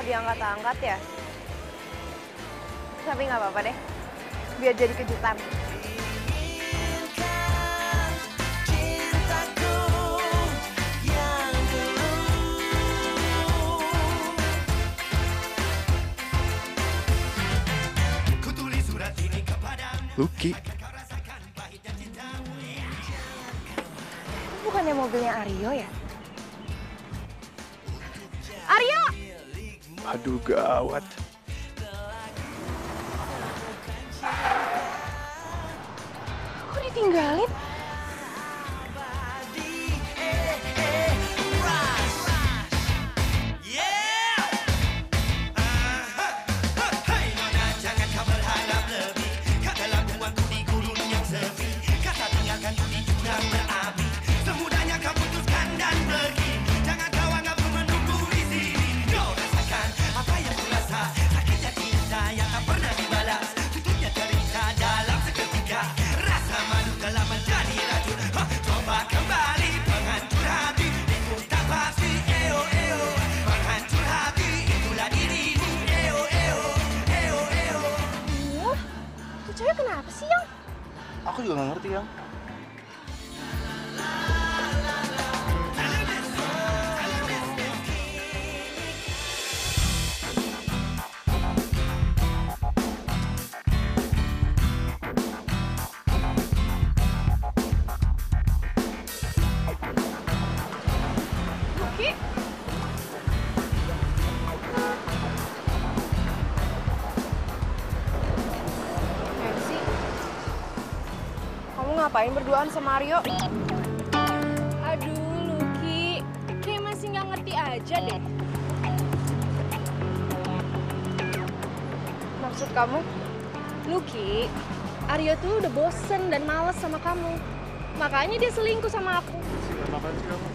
nggak diangkat-angkat ya? Tapi nggak apa-apa deh, biar jadi kejutan. Lucky. Bukannya mobilnya Aryo ya? Aryo! Aduh, gawat. Kok ditinggalin? Cewek kenapa sih, Yang? Aku juga nggak ngerti, Yang. Lucky? Nancy, kamu ngapain berduaan sama Aryo? Aduh, Lucky, kayak masih nggak ngerti aja deh. Maksud kamu? Lucky, Aryo tuh udah bosen dan males sama kamu. Makanya dia selingkuh sama aku. Apaan sih kamu?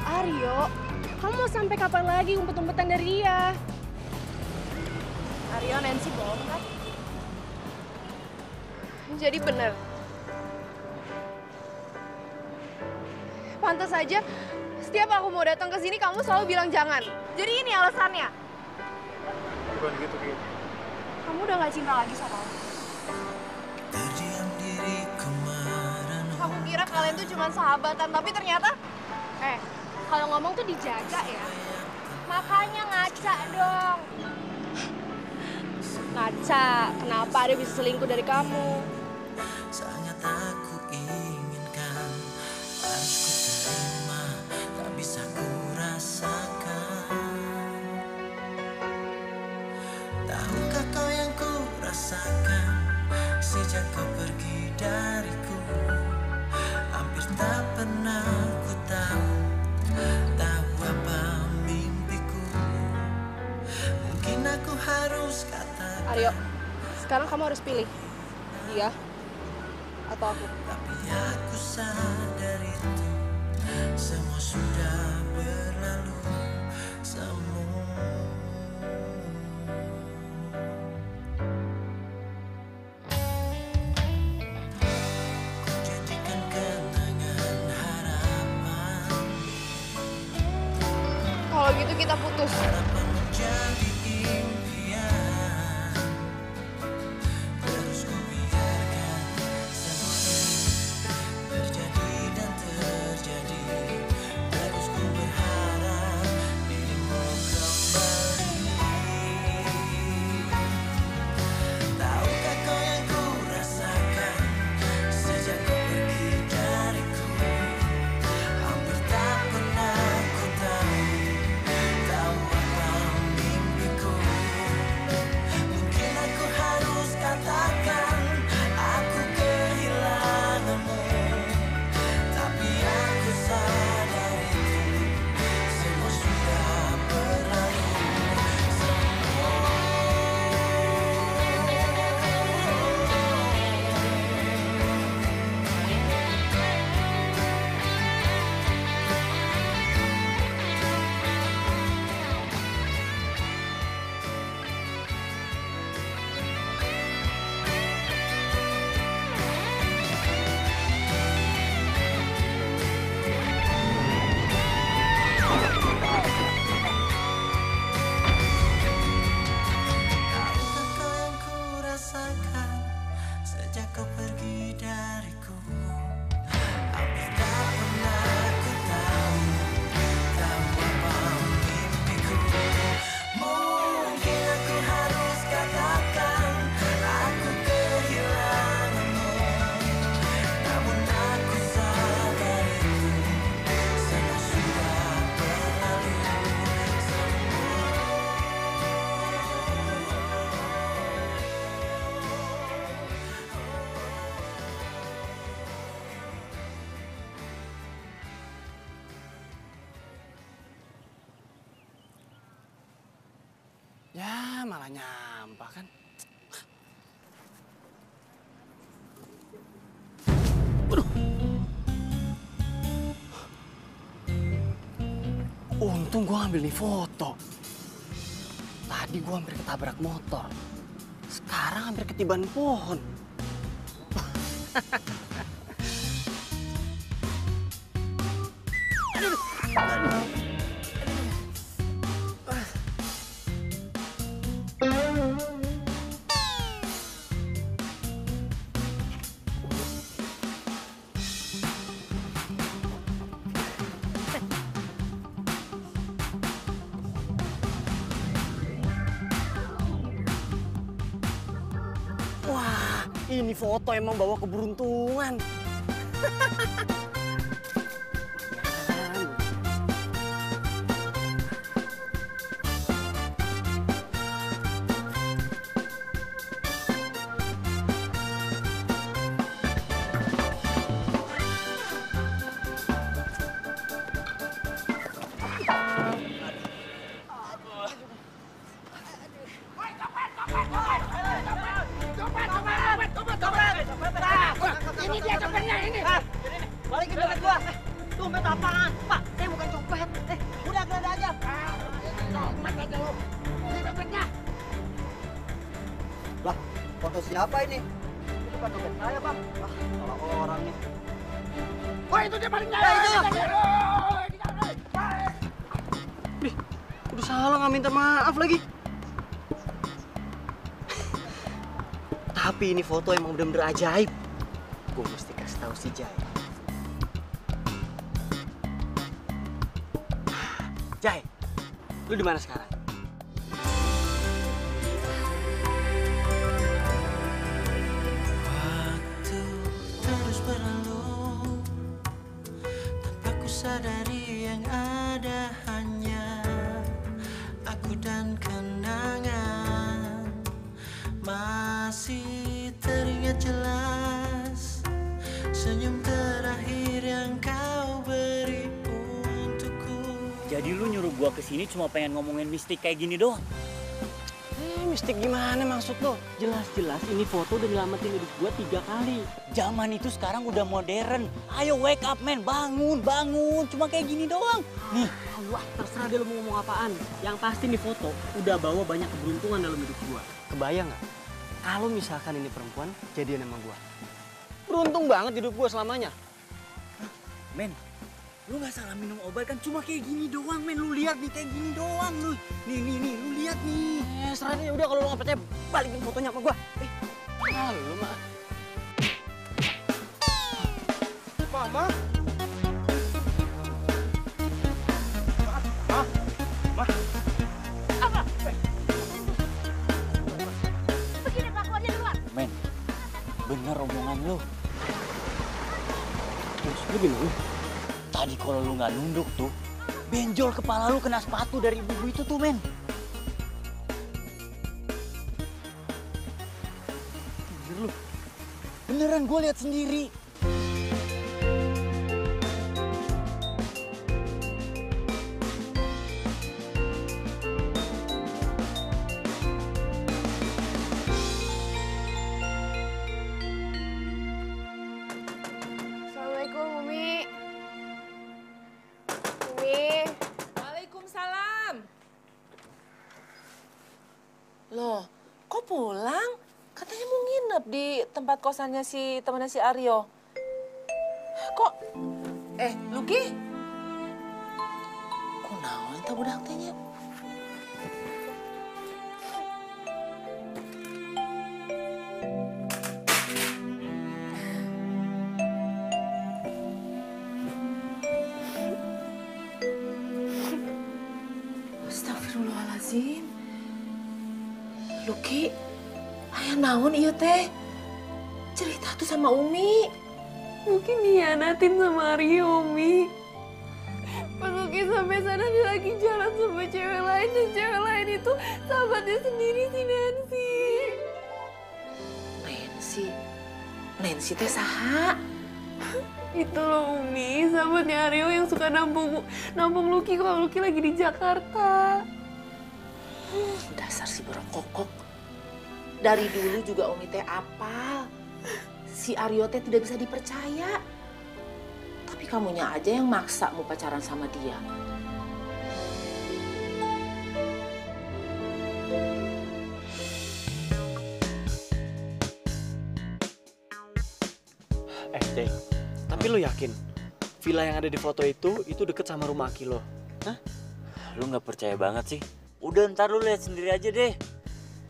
Aryo, kamu mau sampai kapan lagi umpet-umpetan dari dia? Aryo, Nancy bohong kan? Jadi bener. Pantas aja, setiap aku mau datang ke sini kamu selalu bilang jangan. Jadi ini alasannya. Bukan gitu, Ki. Kamu udah gak cinta lagi sama aku. Aku kira kalian tuh cuma sahabatan, tapi ternyata... Kalau ngomong tuh dijaga ya. Makanya ngaca dong. Ngaca, kenapa dia bisa selingkuh dari kamu? Sangat aku inginkan, harus ku terima, tak bisa ku rasakan. Tahukah kau yang ku rasakan sejak kau pergi dariku? Hampir tak pernah ku tahu apa mimpiku. Mungkin aku harus katakan, Aryo, sekarang kamu harus pilih. Dia atau aku. tapi aku sadar itu semua sudah berlalu. Semua ku jadikan kenangan harapan. Kalau gitu kita putus. Harapan menjadi impian. Terus ku biarkan semua ini terjadi dan terjadi. Terus ku berharap dirimu kembali. Tahukah kau yang ku rasakan sejak kau pergi dariku? Hampir tak pernah ku tahu apa salah nyampah kan? Waduh. Untung gue ngambil nih foto. Tadi gue hampir ketabrak motor. Sekarang hampir ketiban pohon. Wah, ini foto emang bawa keberuntungan. Ini dia copetnya ini. Balikin dompet gua. Dompet apaan? Pak, saya bukan copet. Udah geledah aja. Copet aja lo. Ini dompetnya. Lah, foto siapa ini? Itu bukan dompet saya, Bang. Ah, salah orang nih. Woi, itu dia paling jauh. Ih, udah salah nggak minta maaf lagi. Tapi ini foto emang bener-bener ajaib. Gue mesti kasih tahu si Jai. Jai, lu di mana sekarang? Waktu terus berlalu tanpa ku sadari yang ada hanya aku dan kenangan. Masih teringat jelas senyum terakhir yang kau beri untukku. Jadi lu nyuruh gua kesini cuma pengen ngomongin mistik kayak gini doang? Mistik gimana maksud lo? Jelas-jelas ini foto udah nyelamatin hidup gua 3 kali. Zaman itu sekarang udah modern. Ayo wake up men, bangun, bangun. Cuma kayak gini doang. Nih. Allah, terserah dia lo mau ngomong apaan. Yang pasti nih foto udah bawa banyak keberuntungan dalam hidup gua. Kebayang nggak? Kalau misalkan ini perempuan jadian sama gua. Beruntung banget hidup gua selamanya. Men, lu nggak salah minum obat kan? Cuma kayak gini doang men. Lu lihat nih kayak gini doang lu. Nih, lu lihat nih. Serah deh, udah kalau lo nggak percaya balikin fotonya sama gua. Lu mah. Mama? Begini kelakuannya di luar. Men, bener omongan lu. Terus lu gimana? Tadi kalau lu nggak nunduk tuh, benjol kepala lu kena sepatu dari ibu itu tuh men. Bener lu. Beneran gue lihat sendiri. Assalamualaikum, Umi. Umi. Waalaikumsalam. Loh, kok pulang? Katanya mau nginep di tempat kosannya si temannya si Aryo. Kok? Luki? Kok naon ta budak teh nya? Astagfirullahaladzim. Luki, aya naon ieu teh? Cerita tuh sama Umi. Mungkin dihianatin sama Aryo, Umi. Pas Luki sampai sana dia lagi jalan sama cewek lain dan cewek lain itu sahabatnya sendiri si Nancy. Nancy teh saha? Itu loh Umi, sahabatnya Aryo yang suka nampung Luki kalau Luki lagi di Jakarta. Dasar si berkokok. Dari dulu juga Umi teh apal. Si Aryo teh tidak bisa dipercaya. Tapi kamunya aja yang maksa mau pacaran sama dia. Dek, tapi lo yakin villa yang ada di foto itu deket sama rumah Aki lo? Hah? Lu nggak percaya banget sih? Udah ntar lu lihat sendiri aja deh.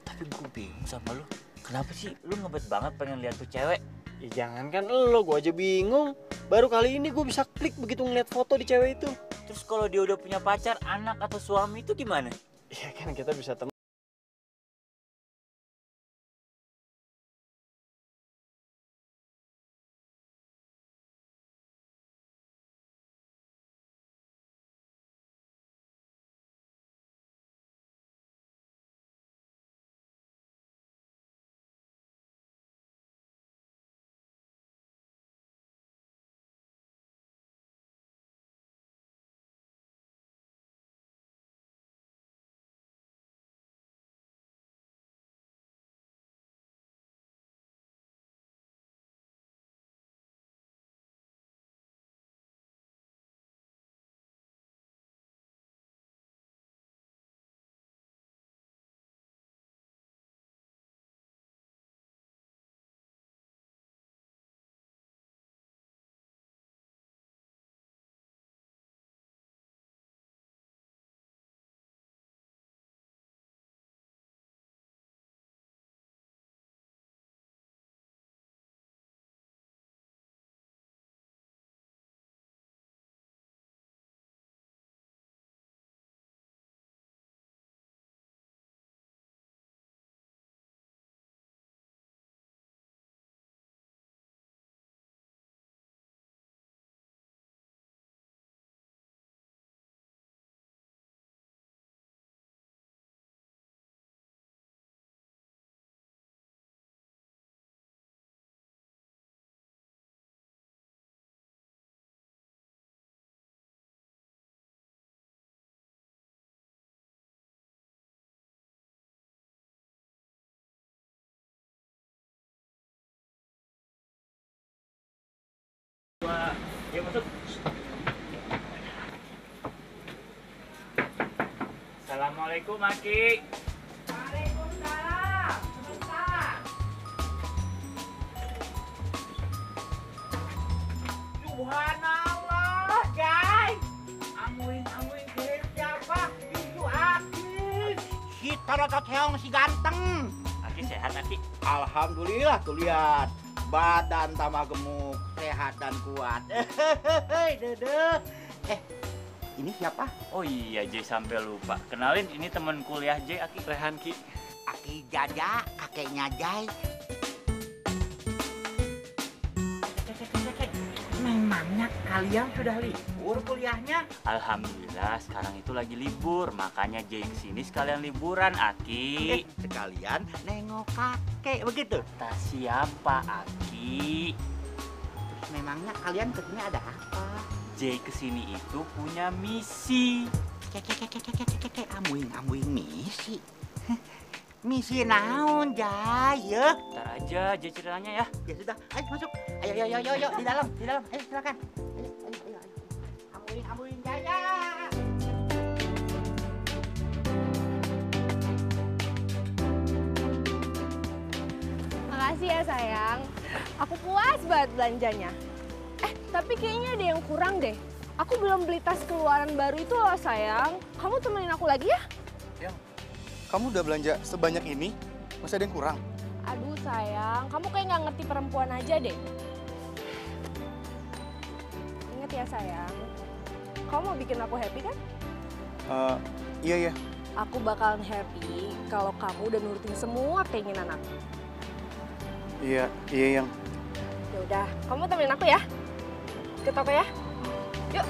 Tapi gue bingung sama lu. Kenapa sih lu ngebet banget pengen lihat tuh cewek? Ya jangan kan lo, gue aja bingung. Baru kali ini gue bisa klik begitu ngeliat foto di cewek itu. Terus kalau dia udah punya pacar, anak atau suami itu gimana? Ya kan kita bisa temen. Ya masuk. Assalamualaikum Aki. Waalaikumsalam. Sebentar. Subhanallah, Jai. Amuin kirim siapa? Itu Aki. Si Torotot Heong si ganteng. Aki sehat Aki. Alhamdulillah tuh lihat. Badan tambah gemuk, sehat dan kuat. Dede. Ini siapa? Oh iya Jay sampai lupa. Kenalin ini teman kuliah Jay Aki. Rehan Ki. Aki Jaja, kakeknya Jai. Memangnya kalian sudah libur kuliahnya? Alhamdulillah sekarang itu lagi libur. Makanya Jay kesini sekalian liburan Aki. Sekalian nengok kakek, begitu? Kata siapa Aki? Terus memangnya kalian kesini ada apa? Jay kesini itu punya misi. Amuing misi. Misi naon, Jai, ya? Ntar aja Jay ceritanya ya. Ya sudah, ayo masuk. Ayo, di dalam. Ayo, silakan. Ayo. Amuing, Jaya. Makasih ya sayang. Aku puas banget belanjanya. Tapi kayaknya ada yang kurang deh. Aku belum beli tas keluaran baru itu loh sayang. Kamu temenin aku lagi ya? Yang, kamu udah belanja sebanyak ini? Masih ada yang kurang? Aduh sayang, kamu kayak nggak ngerti perempuan aja deh. Ingat ya sayang, kamu mau bikin aku happy kan? Iya. Aku bakalan happy kalau kamu udah nurutin semua keinginan aku. Iya yang. Ya udah, kamu temenin aku ya. Ke toko ya. Yuk.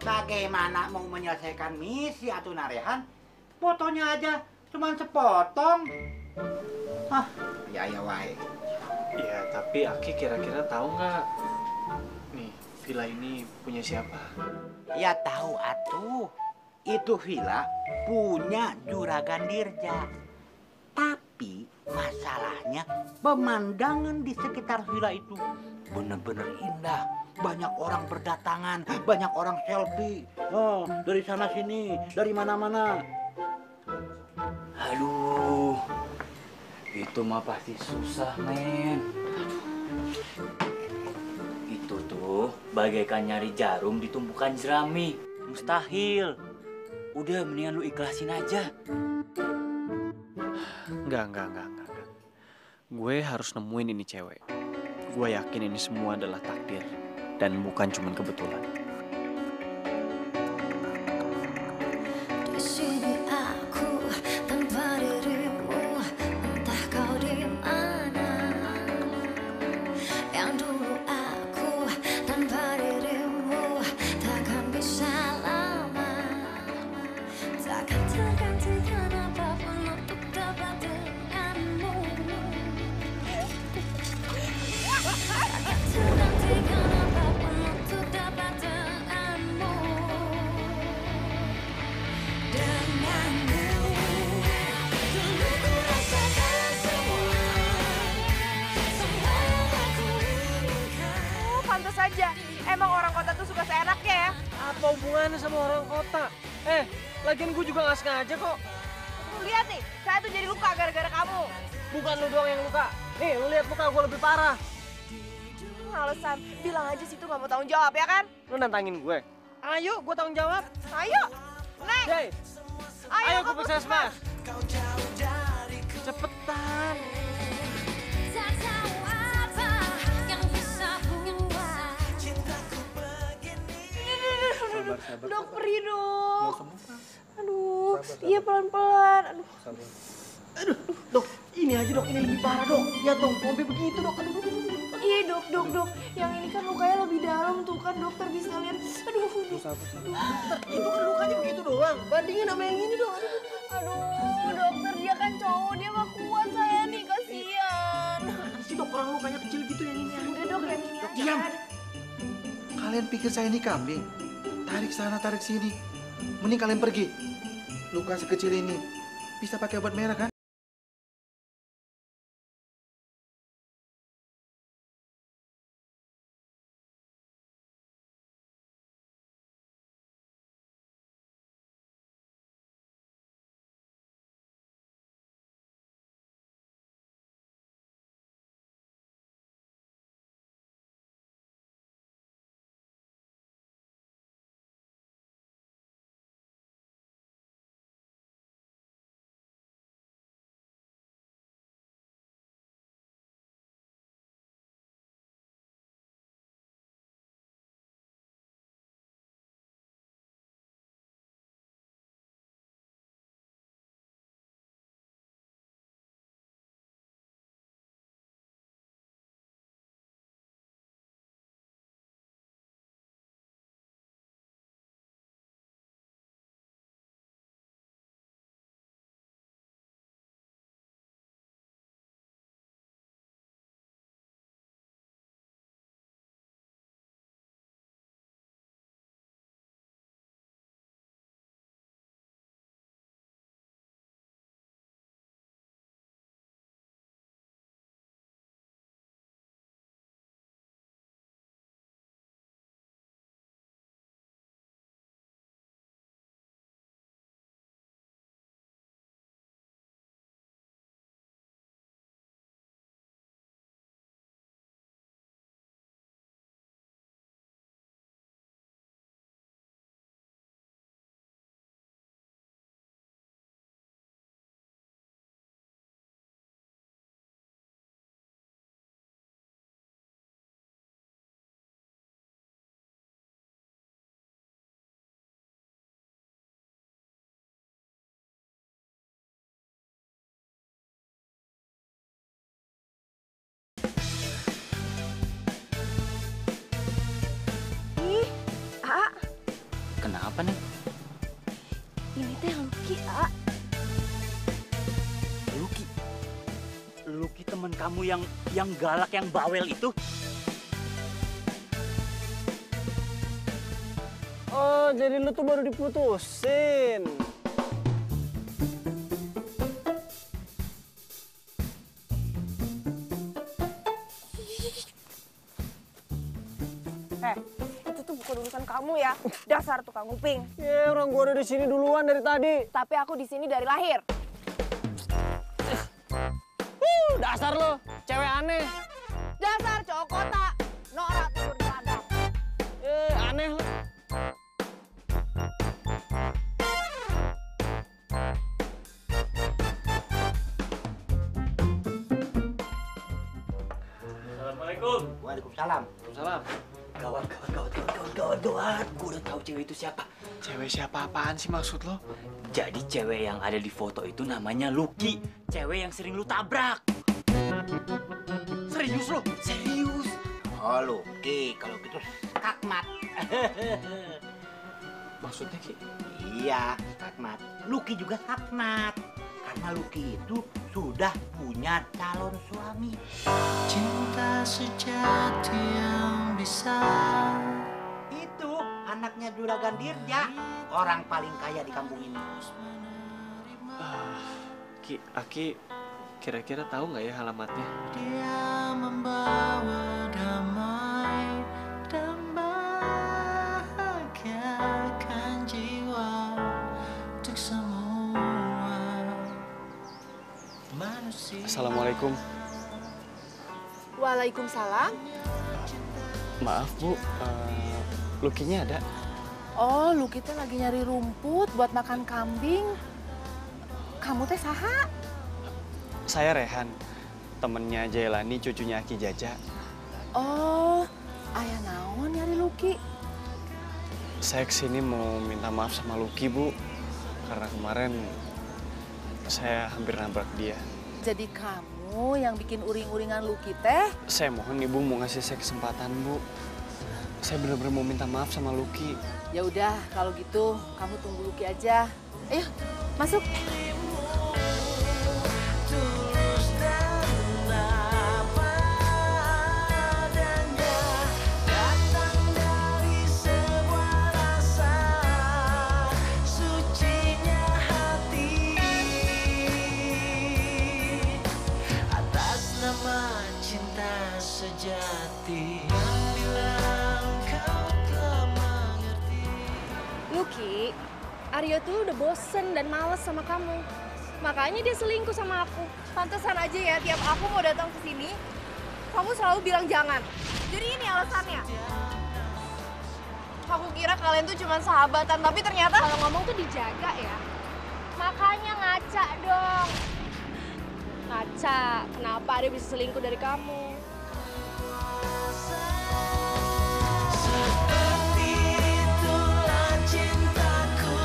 Bagaimana mau menyelesaikan misi atuh Narehan? Fotonya aja cuman sepotong. Ya wae. Ya, tapi Aki kira-kira tahu nggak? Nih, villa ini punya siapa? Ya tahu atuh. Itu villa punya Juragan Dirja. Tapi masalahnya pemandangan di sekitar villa itu bener-bener indah. Banyak orang berdatangan, banyak orang selfie. Oh, dari sana sini, dari mana-mana. Aduh, itu mah pasti susah, men. Itu tuh bagaikan nyari jarum di tumpukan jerami. Mustahil. Udah, mendingan lu ikhlasin aja. Enggak. Gue harus nemuin ini cewek. Gue yakin ini semua adalah takdir dan bukan cuma kebetulan. Di sini aku tanpa dirimu, entah kau di mana. Yang dulu aku tanpa dirimu takkan bisa lama. Takkan tergantikan apapun untuk dapat denganmu. Takkan tergantikan apapun untuk dapat denganmu. Denganmu. Dulu ku rasakan semua yang aku inginkan. Oh, pantas aja. Emang orang kota tuh suka seenaknya ya. Apa hubungannya sama orang kota? Lagian gue juga nggak sengaja kok. Lu lihat nih, saya tuh jadi luka gara-gara kamu. Bukan lu doang yang luka. Nih, lu lihat muka gue lebih parah. Alasan, bilang aja situ nggak mau tanggung jawab ya kan? Lu nantangin gue. Ayo, gue tanggung jawab. Ayo, next. Jay, ayo gue kau bisa putuskan. smash. Cepetan. Tak tahu apa yang bisa buat Dok, perih dok. Aduh, iya pelan-pelan. Aduh. Dok, ini aja dok, ini lebih parah dok. Lihat dong, sampai begitu dok. Aduh. Iya dok. Yang ini kan lukanya lebih dalam tuh kan dokter bisa lihat. Aduh. Itu kan lukanya begitu doang. Bandingin sama yang ini dok. Aduh, dokter dia kan cowok, dia mah kuat saya nih, kasihan. Si dok, orang lukanya kecil gitu yang ini. Udah dok, yang ini aja. Diam. Kalian pikir saya ini kambing? Tarik sana, tarik sini. Mending kalian pergi. Luka sekecil ini bisa pakai obat merah kan? Kenapa nih? Ini teh Lucky, A. Lucky temen kamu yang galak, yang bawel itu? Oh, jadi lu tuh baru diputusin. Itu tuh bukan urusan kamu ya. Dasar tukang uping. Ya, orang gua udah di sini duluan dari tadi. Tapi aku di sini dari lahir. Dasar lo, cewek aneh. Dasar cowok kota. Norak tidur di ladang. Aneh lo. Assalamualaikum. Waalaikumsalam. Waalaikumsalam. Gawat. Gue udah tahu cewek itu siapa. Cewek siapa apaan sih maksud lo? Jadi cewek yang ada di foto itu namanya Lucky. Cewek yang sering lu tabrak. Serius lo? Serius. Oh, Lucky. Kalau gitu skakmat. Maksudnya Ki? Iya, skakmat. Lucky juga skakmat. Karena Lucky itu sudah punya calon suami. Cinta sejati yang bisa. Itu anaknya Juragan Dirja, orang paling kaya di kampung ini. Ki, Aki kira-kira tahu nggak ya alamatnya? Dia membawa damai dan bahagiakan jiwa untuk semua manusia. Assalamualaikum. Waalaikumsalam. Maaf Bu, Lukinya ada? Oh, lu kita lagi nyari rumput buat makan kambing. Kamu teh saha? Saya Rehan, temennya Jailani, cucunya Aki Jaja. Oh, aya naon nyari Luki? Saya kesini mau minta maaf sama Luki, Bu. Karena kemarin saya hampir nabrak dia. Jadi kamu yang bikin uring-uringan Luki teh? Saya mohon Ibu mau ngasih saya kesempatan, Bu. Saya benar-benar mau minta maaf sama Luki. Ya udah, kalau gitu kamu tunggu Luki aja. Ayo, masuk. Tulus dan apa adanya, datang dari sebuah rasa sucinya hati. Atas nama cinta sejati yang bilang kau telah mengerti. Lucky, Aryo tuh udah bosen dan males sama kamu. Makanya dia selingkuh sama aku. Pantesan aja ya tiap aku mau datang ke sini, kamu selalu bilang jangan. Jadi ini alasannya. Aku kira kalian tuh cuma sahabatan, tapi ternyata kalau ngomong tuh dijaga ya. Makanya ngaca dong. Ngaca, kenapa dia bisa selingkuh dari kamu? Seperti itulah cintaku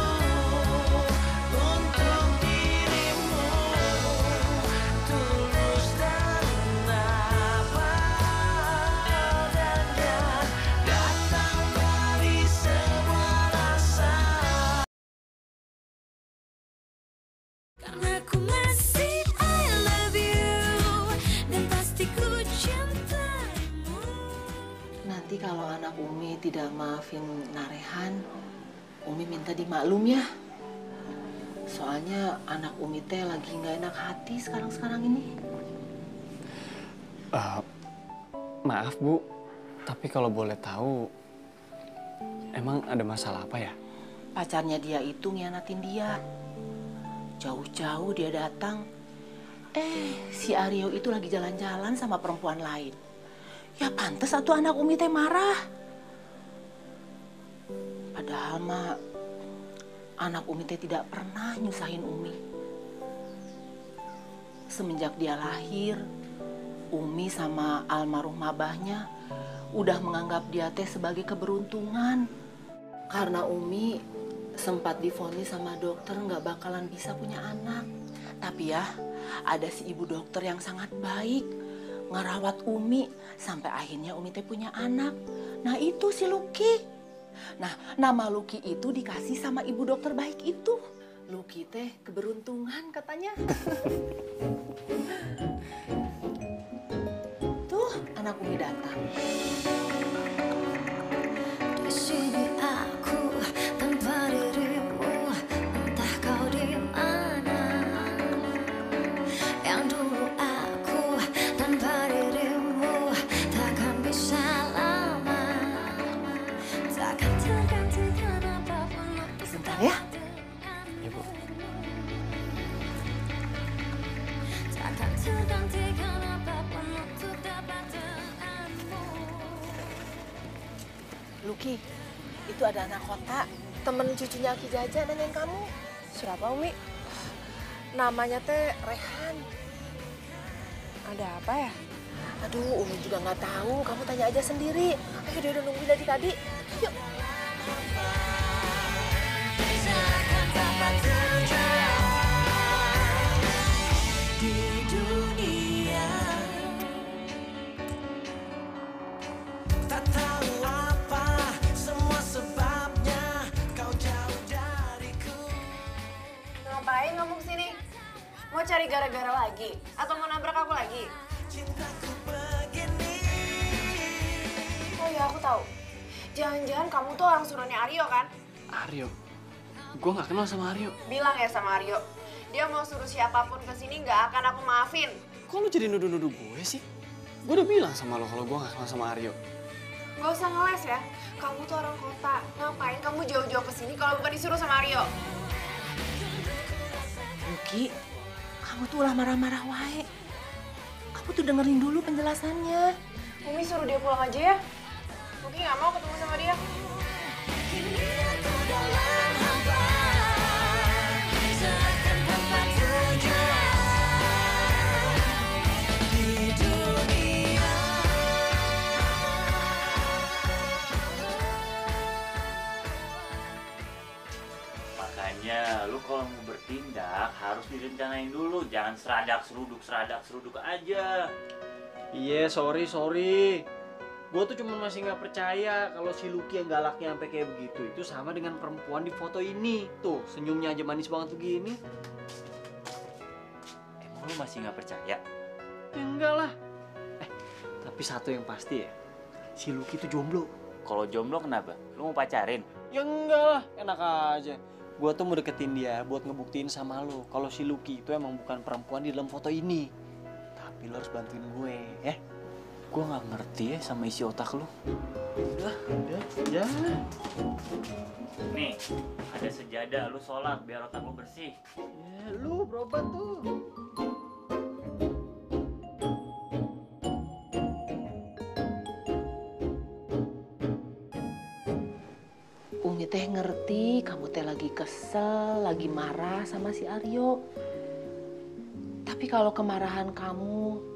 untuk dirimu, tulus dan apa adanya, datang dari sebuah rasa. Karena ku masih I love you dan pasti ku cintaimu. Nanti kalau anak Umi tidak maafin Narehan, Umi minta dimaklum ya. Soalnya anak Umi teh lagi nggak enak hati sekarang-sekarang ini. Maaf Bu, tapi kalau boleh tahu, emang ada masalah apa ya? Pacarnya dia itu ngianatin dia. Jauh-jauh dia datang. Si Aryo itu lagi jalan-jalan sama perempuan lain. Ya pantes atuh anak Umi teh marah. Padahal mah anak Umi teh tidak pernah nyusahin Umi. Semenjak dia lahir, Umi sama almarhum abahnya udah menganggap dia teh sebagai keberuntungan. Karena Umi sempat divonis sama dokter nggak bakalan bisa punya anak. Tapi ya, ada si ibu dokter yang sangat baik, ngerawat Umi sampai akhirnya Umi teh punya anak. Nah itu si Lucky. Nah nama Lucky itu dikasih sama ibu dokter baik itu. Lucky teh keberuntungan katanya. anak Umi datang. Di sini aku tanpa dirimu, entah kau di mana. Yang dulu aku tanpa dirimu takkan bisa lama, takkan tergantikan apapun untuk Bentar ya. Ibu. takkan tergantikan apapun untuk dapat denganmu. Luki, itu ada anak kota, temen cucunya Ki Jaja nanyain kamu. Siapa Umi? Namanya teh Rehan. Ada apa ya? Aduh, Umi juga nggak tahu. Kamu tanya aja sendiri. Ayo, dia udah nungguin dari tadi. Yuk. Takkan dapat terjadi Di dunia tak tahu apa semua sebabnya kau jauh dariku. Ngapain kamu kesini? Mau cari gara-gara lagi? Atau mau nabrak aku lagi? Cintaku begini. Oh ya, aku tahu. Jangan-jangan kamu tuh orang suruhnya Aryo kan? Aryo? Gue gak kenal sama Aryo. Bilang ya sama Aryo, dia mau suruh siapapun kesini nggak akan aku maafin. Kok lu jadi nuduh-nuduh gue sih? Gue udah bilang sama lo kalau gue gak kenal sama Aryo. Gak usah ngeles ya, kamu tuh orang kota. Ngapain kamu jauh-jauh kesini kalau bukan disuruh sama Aryo? Luki, kamu tuh ulah marah-marah wae. Kamu tuh dengerin dulu penjelasannya. Umi suruh dia pulang aja ya. Luki nggak mau ketemu sama dia. Kini aku dalam hampa, takkan dapat terjadi Di dunia Makanya lu kalau mau bertindak harus direncanain dulu, jangan seradak seruduk aja. Iya, sorry. Gue tuh cuma masih nggak percaya kalau si Lucky yang galaknya sampai kayak begitu itu sama dengan perempuan di foto ini. Tuh, senyumnya aja manis banget begini. Emang lu masih nggak percaya? Ya enggak lah. Tapi satu yang pasti ya, si Lucky tuh jomblo. Kalau jomblo kenapa? Lu mau pacarin? Ya enggak lah, enak aja. Gue tuh mau deketin dia buat ngebuktiin sama lo kalau si Lucky itu emang bukan perempuan di dalam foto ini. Tapi lo harus bantuin gue, ya. Gue nggak ngerti ya sama isi otak lu. Udah, ya. Nih, ada sejadah, lu sholat biar otak lu bersih. Ya, lu berobat tuh. Umi teh ngerti kamu teh lagi kesel, lagi marah sama si Aryo. Tapi kalau kemarahan kamu,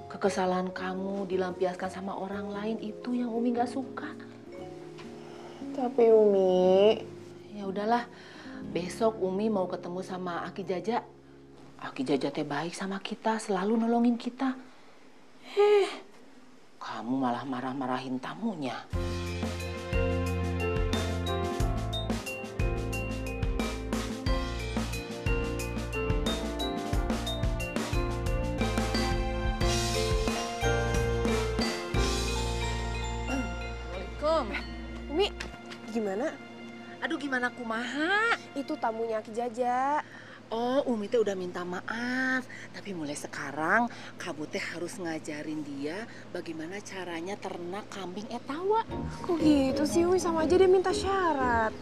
kekesalan kamu dilampiaskan sama orang lain, itu yang Umi nggak suka. Tapi Umi, Ya udahlah, besok Umi mau ketemu sama Aki Jaja. Aki Jaja teh baik sama kita, selalu nolongin kita. Kamu malah marah-marahin tamunya. Umi, gimana? Aduh, gimana kumaha? Itu tamunya Ki Jaja. Oh, Umi teh udah minta maaf. Tapi mulai sekarang, kamu teh harus ngajarin dia bagaimana caranya ternak kambing etawa. Kok gitu sih Umi, sama aja dia minta syarat.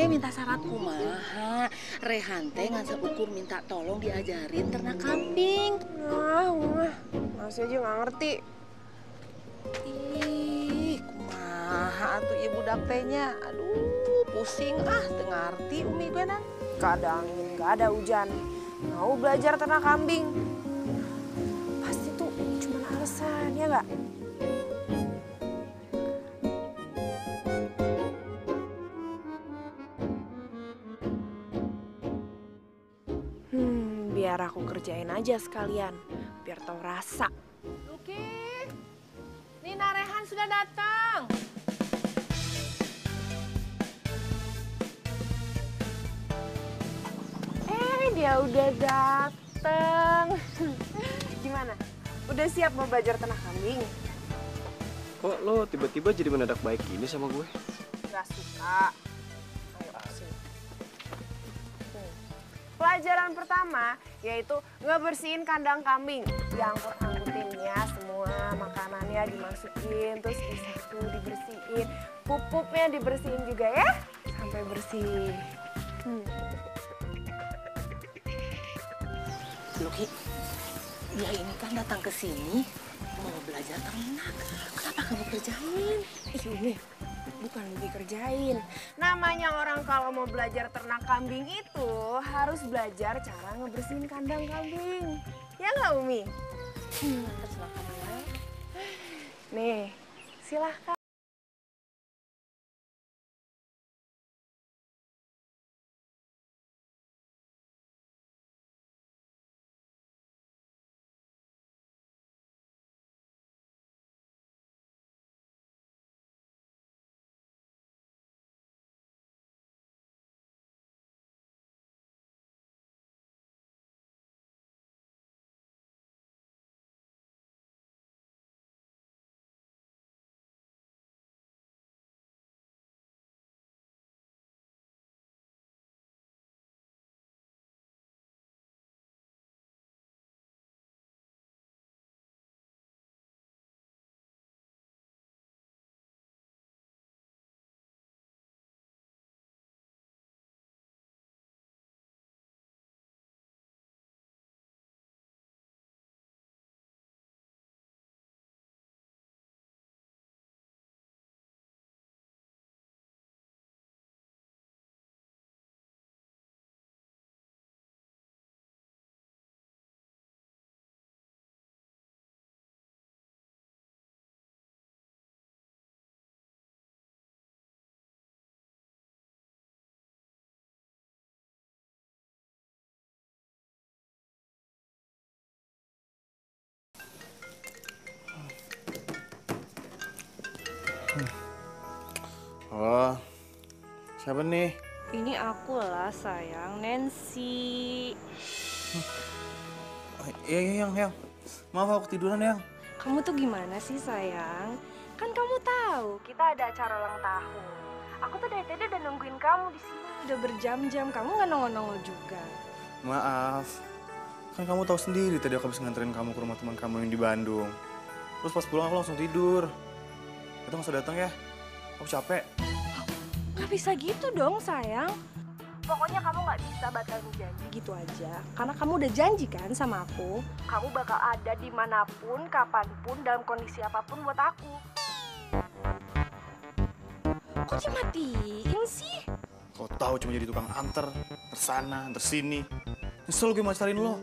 Minta syarat kumaha? Rehan teh ngan seukur minta tolong diajarin ternak kambing. Masih aja nggak ngerti. Ih, kumaha tuh ibu daktenya. Aduh, pusing teu ngarti Umi gue nan. Gak ada angin, gak ada hujan. Mau belajar ternak kambing. Pasti tuh cuma alasan, ya nggak? Biar aku kerjain aja sekalian. Biar tahu rasa. Luki, Nina Rehan sudah datang. Dia udah dateng. Gimana? Udah siap mau belajar ternak kambing? Kok lo tiba-tiba jadi mendadak baik gini sama gue? Gak suka. Ayo sini. Pelajaran pertama yaitu ngebersihin kandang kambing. Diangkut-angkutinnya semua makanannya dimasukin, terus disapu dibersihin, pupuknya dibersihin juga ya, sampai bersih. Luki, dia ini kan datang ke sini mau belajar ternak. Kenapa kamu kerjain? Ih Umi, bukan Luki kerjain. Namanya orang kalau mau belajar ternak kambing itu harus belajar cara ngebersihin kandang kambing. Ya nggak Umi? Silakan ya. Nih, silahkan. Oh, siapa nih? Ini aku lah sayang, Nancy. Iya, yang. Maaf aku tiduran, yang. Kamu tuh gimana sih sayang? Kan kamu tahu kita ada acara ulang tahun. Aku tuh dari tadi udah nungguin kamu di sini udah berjam-jam. Kamu nggak nongol-nongol juga. Maaf. Kan kamu tahu sendiri tadi aku habis nganterin kamu ke rumah teman kamu yang di Bandung. Terus pas pulang aku langsung tidur. Kita nggak usah datang ya. Aku capek. Gak bisa gitu dong sayang. Pokoknya kamu gak bisa batalin janji gitu aja. Karena kamu udah janji kan sama aku. Kamu bakal ada dimanapun, kapanpun, dalam kondisi apapun buat aku. Kok dimatiin sih? Kau tahu cuma jadi tukang anter, tersana, tersini. Nyesel gue macarin lo.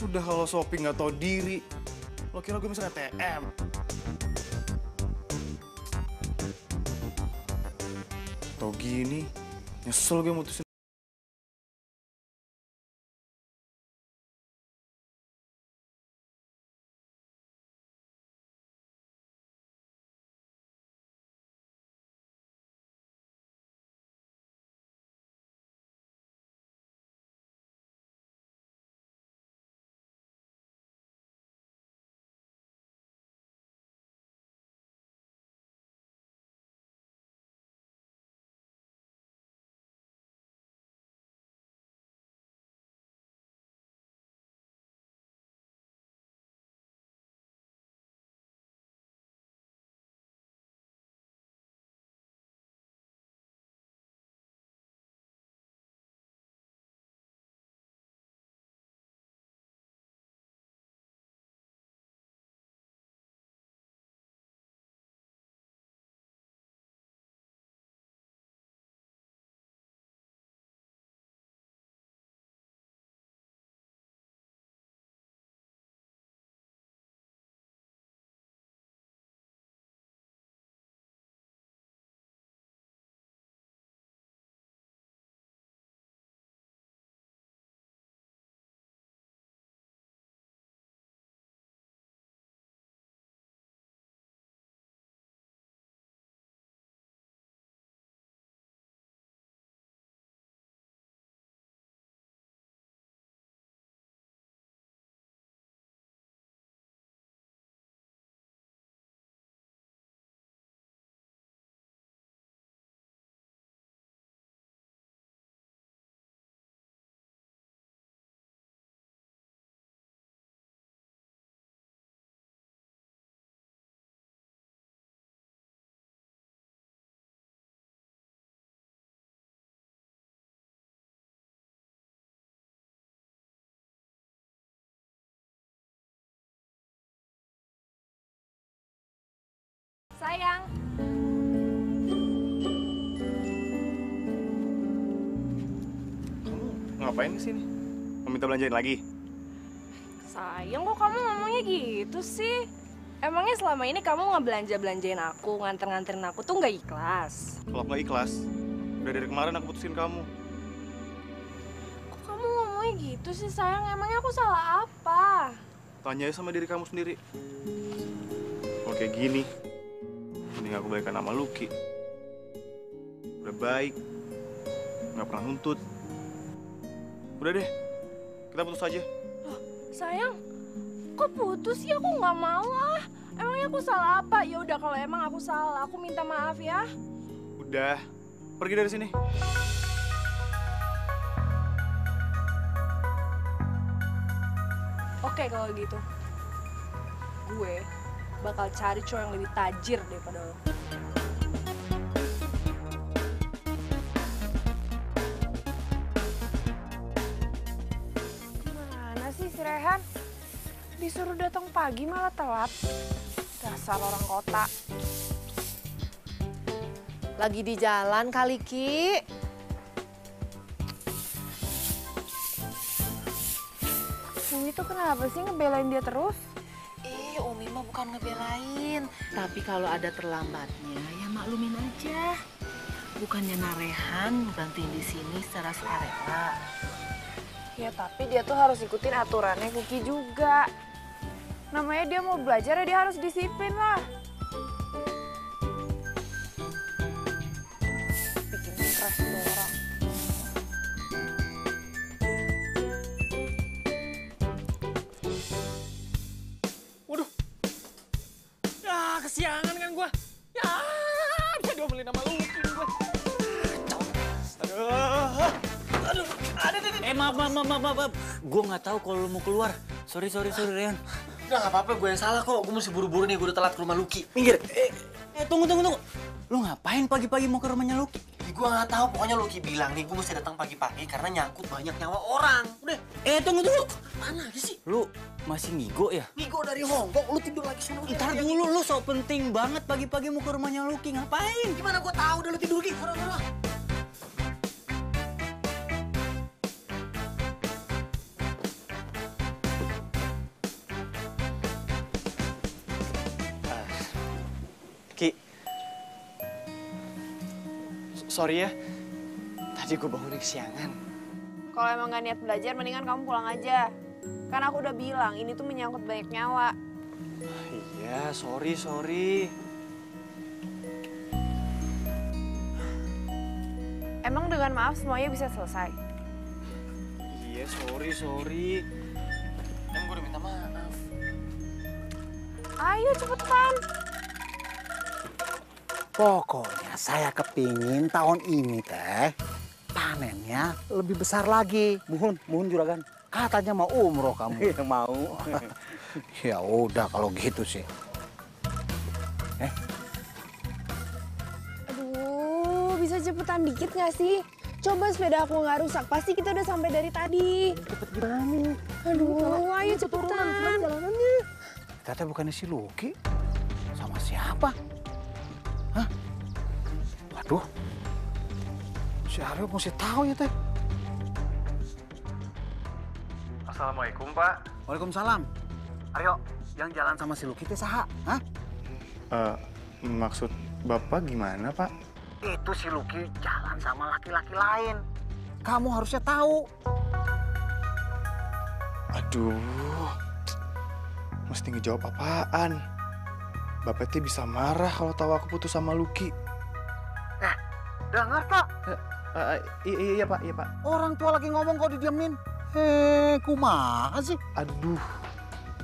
Udah kalau shopping nggak tahu diri. Lo kira gue misalnya TM. Tau gini, nyesel gue mutusin. ngapain kesini? Mau minta belanjain lagi? Sayang kok kamu ngomongnya gitu sih? Emangnya selama ini kamu ngebelanja-belanjain aku, nganter-nganterin aku tuh nggak ikhlas? Kalau nggak ikhlas, udah dari kemarin aku putusin kamu. Kok kamu ngomongnya gitu sih sayang? Emangnya aku salah apa? Tanya aja sama diri kamu sendiri. Kalau kayak gini, mending aku balikan sama Lucky. Udah baik, nggak pernah nuntut. Udah deh, kita putus aja. Sayang, kok putus sih? Aku nggak mau ah. Emangnya aku salah apa? Ya udah kalau emang aku salah, aku minta maaf ya. Udah, pergi dari sini. Oke kalau gitu, gue bakal cari cowok yang lebih tajir daripada lo. Mana sih si Rehan? Disuruh datang pagi malah telat. Dasar orang kota. Lagi di jalan kali, Ki. Umi tuh kenapa sih ngebelain dia terus? Umi mah bukan ngebelain. Tapi kalau ada terlambatnya, ya maklumin aja. Bukannya Narehan gantiin di sini secara sukarela. Ya tapi dia tuh harus ikutin aturannya Kuki juga. Namanya dia mau belajar ya dia harus disiplin lah. Bikin stres tuh orang. Waduh. Ya, kesiangan kan gua. Ya, bisa diomelin sama Lucky gua. Kacau. Aduh. Maaf. Gue nggak tahu kalau lu mau keluar. Sorry, Rian. Udah nggak apa-apa, gue yang salah kok. Gue mesti buru-buru nih, gue udah telat ke rumah Lucky. Minggir. Tunggu. Lu ngapain pagi-pagi mau ke rumahnya Lucky? Gue nggak tahu, pokoknya Lucky bilang nih, gue mesti datang pagi-pagi karena nyangkut banyak nyawa orang. Udah. Tunggu. Mana lagi sih? Lu masih ngigo ya? Ngigo dari Hongkong, lu tidur lagi sana. Ntar dulu, lu sok penting banget pagi-pagi mau ke rumahnya Lucky. Ngapain? Gimana gue tahu udah lu tidur lagi? Sana. Ki, sorry ya, tadi gue bangunnya kesiangan. Kalau emang gak niat belajar, mendingan kamu pulang aja. Kan aku udah bilang, ini tuh menyangkut banyak nyawa. Iya, sorry. Emang dengan maaf semuanya bisa selesai? Iya, sorry. Kan gue udah minta maaf. Ayo cepetan. Pokoknya saya kepingin tahun ini teh panennya lebih besar lagi. Muhun juragan. Katanya mau umroh kamu. Iya mau. Ya udah kalau gitu sih. Aduh, bisa cepetan dikit gak sih? Coba sepeda aku nggak rusak, pasti kita udah sampai dari tadi. Cepet gimana nih? Aduh, ayo cepetan. Jalanannya. Kita bukannya si Lucky. Sama siapa? Hah? Waduh. Si Aryo mesti tahu ya teh. Assalamualaikum, Pak. Waalaikumsalam. Aryo, yang jalan sama si Lucky teh saha? Hah? Maksud Bapak gimana, Pak? Itu si Lucky jalan sama laki-laki lain. Kamu harusnya tahu. Aduh, mesti ngejawab apaan? Bapak teh bisa marah kalau tahu aku putus sama Lucky. Dengar, Pak. Iya, Pak. Orang tua lagi ngomong kok didiemin. Kumaha sih? Aduh,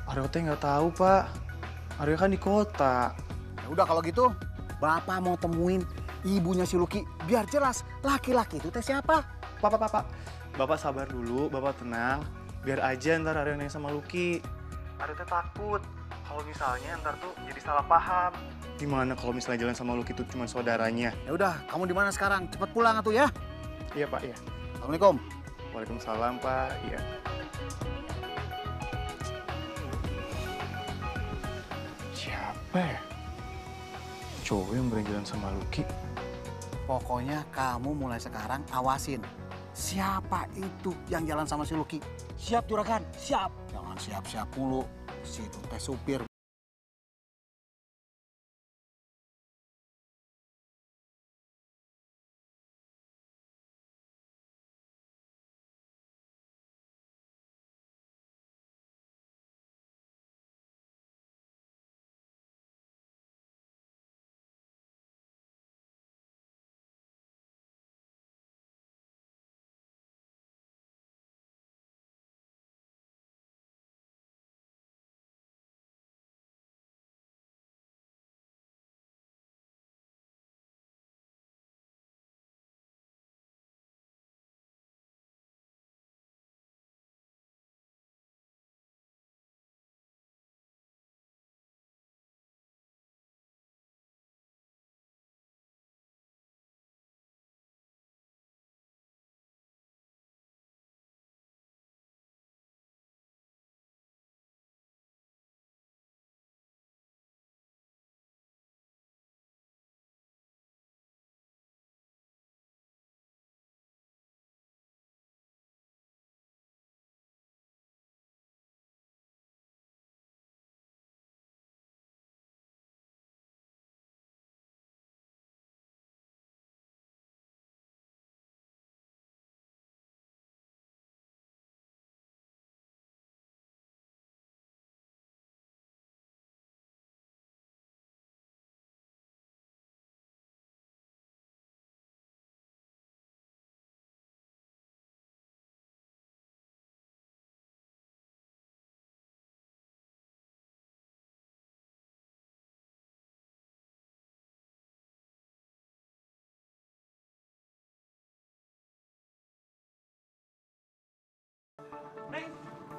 Aryo teh nggak tahu, Pak. Aryo kan di kota. Ya udah kalau gitu, Bapak mau temuin ibunya si Lucky biar jelas laki-laki itu teh siapa. Pak. Bapak sabar dulu, Bapak tenang. Biar aja ntar Aryo nanya sama Lucky. Aryo teh takut kalau misalnya ntar tuh jadi salah paham. Gimana kalau misalnya jalan sama Lucky itu cuma saudaranya? Ya udah, kamu di mana sekarang? Cepet pulang atuh ya. Iya, Pak, iya. Assalamualaikum. Waalaikumsalam, Pak. Iya. Siapa ya? Cowok yang berjalan sama Lucky. Pokoknya kamu mulai sekarang awasin. siapa itu yang jalan sama si Lucky? Siap juragan, siap. Jangan siap-siap mulu, si itu teh supir.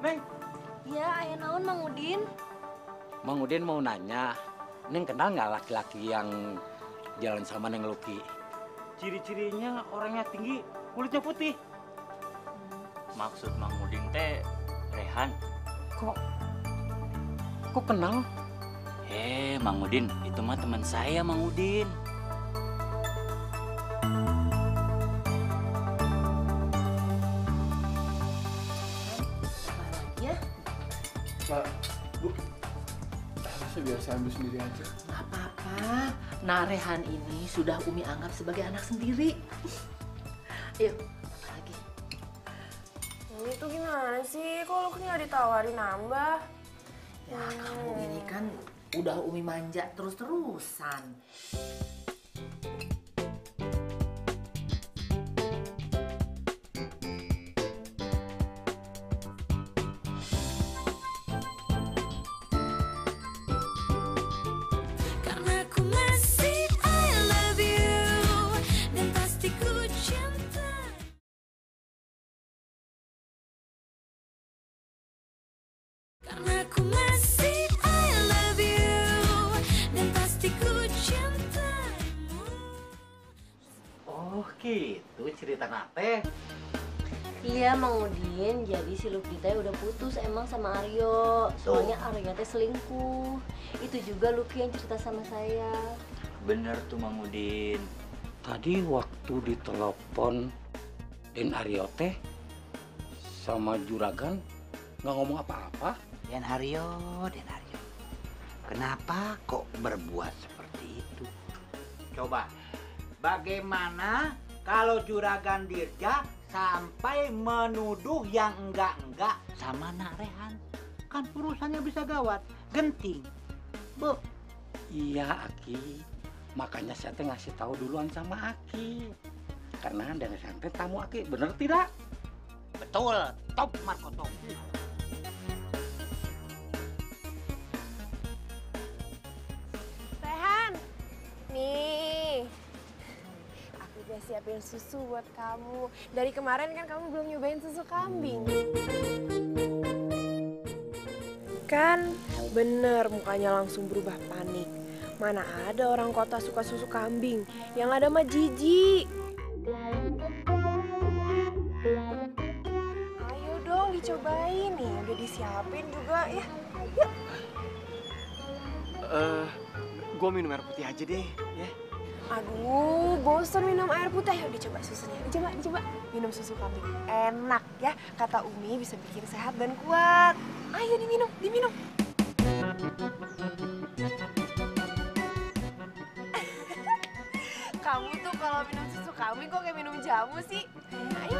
Neng. Ya, ayah naon Mang Udin? Mang Udin mau nanya, Neng kenal nggak laki-laki yang jalan sama Neng Lucky? Ciri-cirinya orangnya tinggi, kulitnya putih. Maksud Mang Udin teh Rehan. Kok kenal? Mang Udin, itu mah teman saya Mang Udin. Pak, Bu, harusnya biar saya ambil sendiri aja. Nggak apa-apa. Nah, Rehan ini sudah Umi anggap sebagai anak sendiri. Ayo, apa lagi? Umi tuh gimana sih? Kok lu nggak ditawarin nambah? Ya, kamu ini kan udah Umi manja terus-terusan. Oh gitu cerita nate. Iya Mang Udin, jadi si Lucky teh udah putus emang sama Aryo. Soalnya Aryo teh selingkuh. Itu juga Lucky yang cerita sama saya. Bener tuh Mang Udin. Tadi waktu ditelepon Den Aryo teh sama Juragan nggak ngomong apa-apa. Den Aryo. Kenapa kok berbuat seperti itu? Coba, bagaimana kalau Juragan Dirja sampai menuduh yang enggak-enggak sama Nak Rehan? Kan urusannya bisa gawat, genting. Bu. Iya, Aki. Makanya saya teh ngasih tahu duluan sama Aki. Karena Den Rehan teh tamu Aki, bener tidak? Betul, top Marco top. Rehan, nih. Aku udah siapin susu buat kamu. Dari kemarin kan kamu belum nyobain susu kambing. Kan bener mukanya langsung berubah panik. Mana ada orang kota suka susu kambing, yang ada mah jijik. Ayo dong dicobain nih, udah disiapin juga ya. Yuk. Gue minum air putih aja deh, ya. Aduh, bosan minum air putih. Ayo dicoba susunya. Dicoba. Minum susu kambing. Enak ya. Kata Umi bisa bikin sehat dan kuat. Ayo diminum. Kamu tuh kalau minum susu kambing kok kayak minum jamu sih? Ayo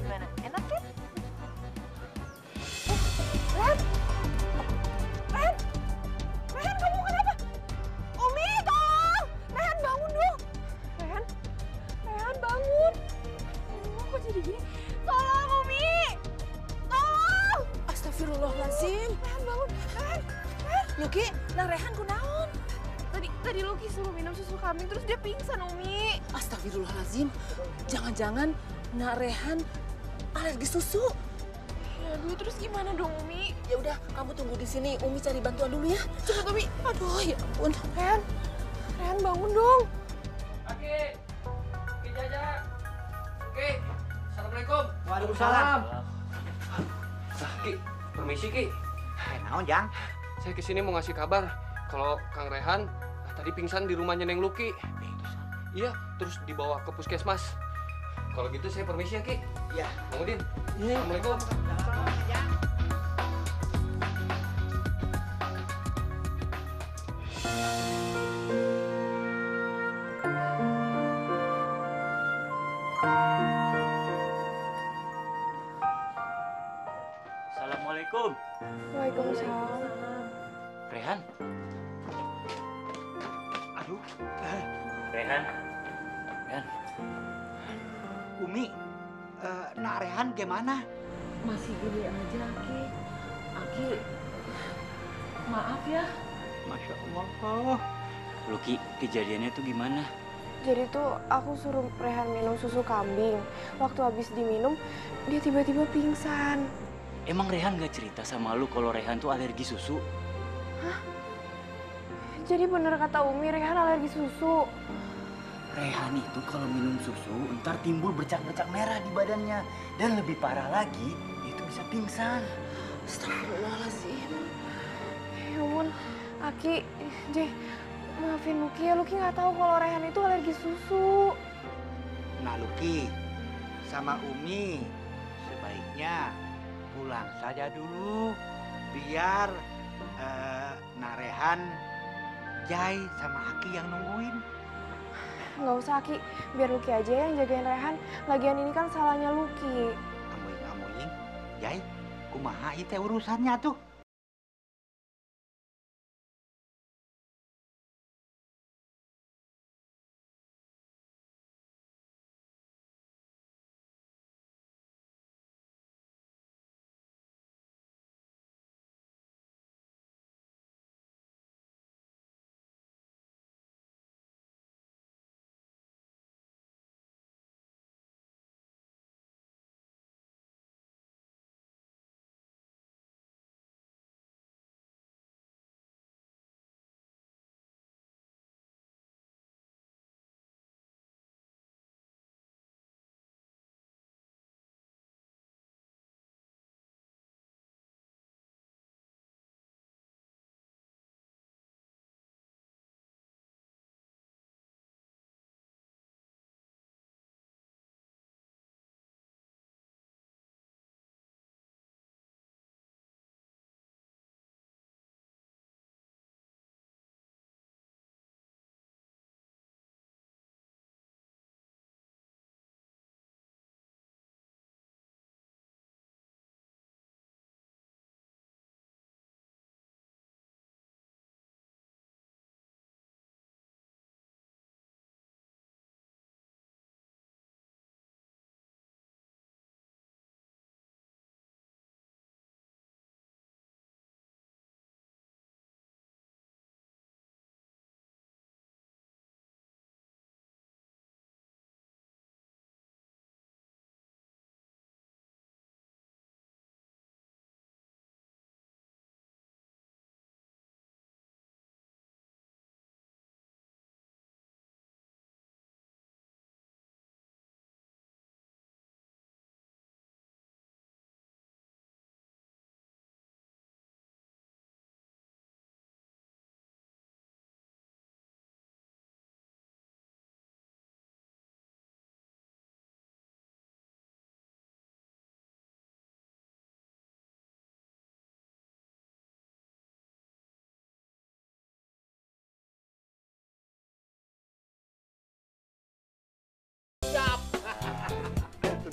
gimana? Enak kan? Rehan, kamu kenapa? Umi, tolong! Rehan, bangun dong! Rehan, bangun! Kok jadi gini? Tolong, Umi! Tolong! Astagfirullahaladzim. Rehan, bangun! Rehan! Luki, nah Rehan kunaon? Tadi Luki suruh minum susu kambing, terus dia pingsan, Umi. Astagfirullahaladzim. Jangan-jangan Nak Rehan alergi susu. Aduh, terus gimana dong, Umi? Ya udah, kamu tunggu di sini. Umi cari bantuan dulu ya. Cepet, Umi. Aduh, ya ampun. Rehan, bangun dong. Ki Jaja. Ki, assalamualaikum. Waalaikumsalam. Ki, permisi Ki. Naon, Jang? Saya kesini mau ngasih kabar kalau Kang Rehan tadi pingsan di rumahnya Neng Luki. Iya, terus dibawa ke puskesmas. Kalau gitu saya permisi ya Ki. Iya. Bang Udin. Assalamualaikum. Assalamualaikum. Waalaikumsalam. Rehan. Aduh. Rehan. Umi, Nak Rehan gimana? Masih gini aja, Aki, maaf ya. Masya Allah. Luki, kejadiannya tuh gimana? Jadi tuh aku suruh Rehan minum susu kambing. Waktu habis diminum, dia tiba-tiba pingsan. Emang Rehan gak cerita sama lu kalau Rehan tuh alergi susu? Jadi bener kata Umi, Rehan alergi susu. Rehan itu kalau minum susu ntar timbul bercak-bercak merah di badannya. Dan lebih parah lagi, itu bisa pingsan. Astagfirullahaladzim. Ya ampun, Aki, maafin Luki ya. Luki nggak tahu kalau Rehan itu alergi susu. Nah Luki, sama Umi, sebaiknya pulang saja dulu. Biar Nak Rehan, Jai sama Aki yang nungguin. Nggak usah, Aki. Biar Luki aja yang jagain Rehan. Lagian ini kan salahnya Luki. Amuing, Jai, kumaha itu urusannya tuh.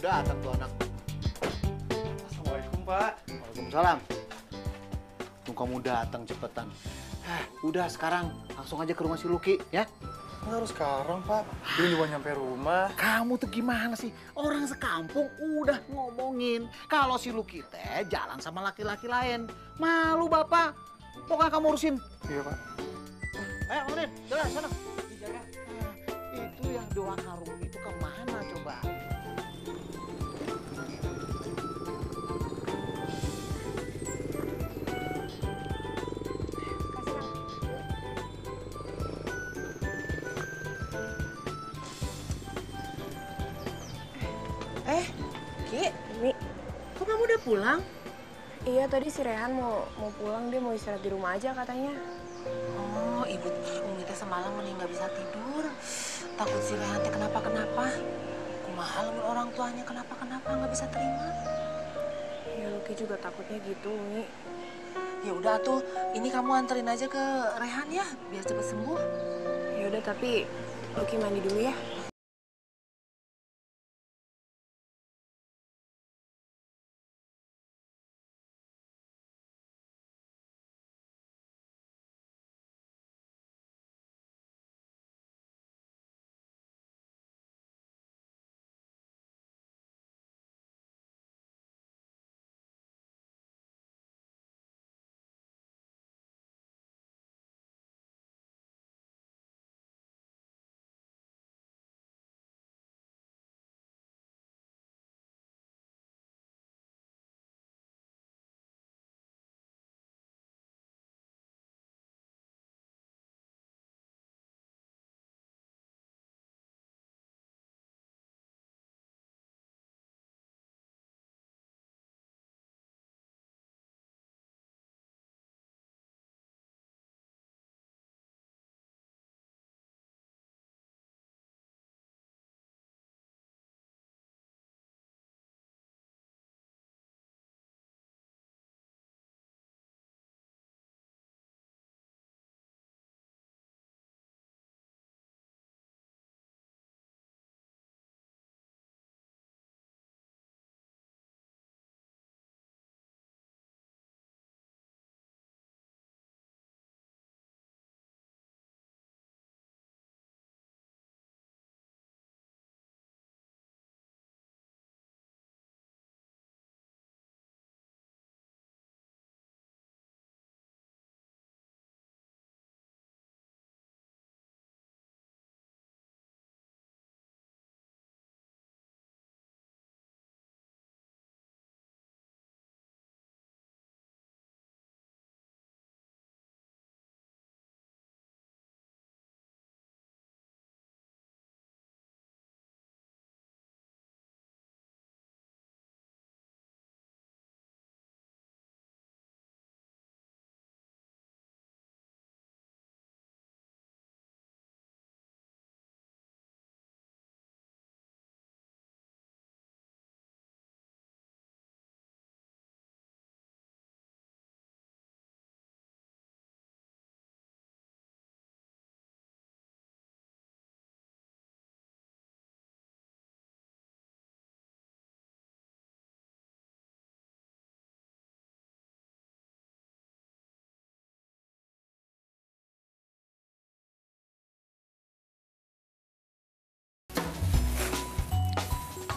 datang tuh anak. Assalamualaikum, Pak. Waalaikumsalam. Tunggu kamu datang cepetan. Udah sekarang langsung aja ke rumah si Luki ya. Nggak harus sekarang, Pak. Dia juga nyampe rumah. Kamu tuh gimana sih? Orang sekampung udah ngomongin kalau si Luki teh jalan sama laki-laki lain. Malu Bapak. Pokoknya kamu urusin. Iya, Pak. Ayo, Udin, jalan sana. Dijaga. Itu yang doa karung itu kemana coba? Ki, kok kamu udah pulang? Iya, tadi si Rehan mau pulang, dia mau istirahat di rumah aja katanya. Oh, ibu Umi teh semalam mending nggak bisa tidur. Takut si Rehan teh kenapa-kenapa. Kumaha lamun orang tuanya kenapa-kenapa nggak bisa terima. Ya, Luki juga takutnya gitu, Umi. Ya udah tuh, ini kamu anterin aja ke Rehan ya, biar cepet sembuh. Ya udah, tapi Luki mandi dulu ya.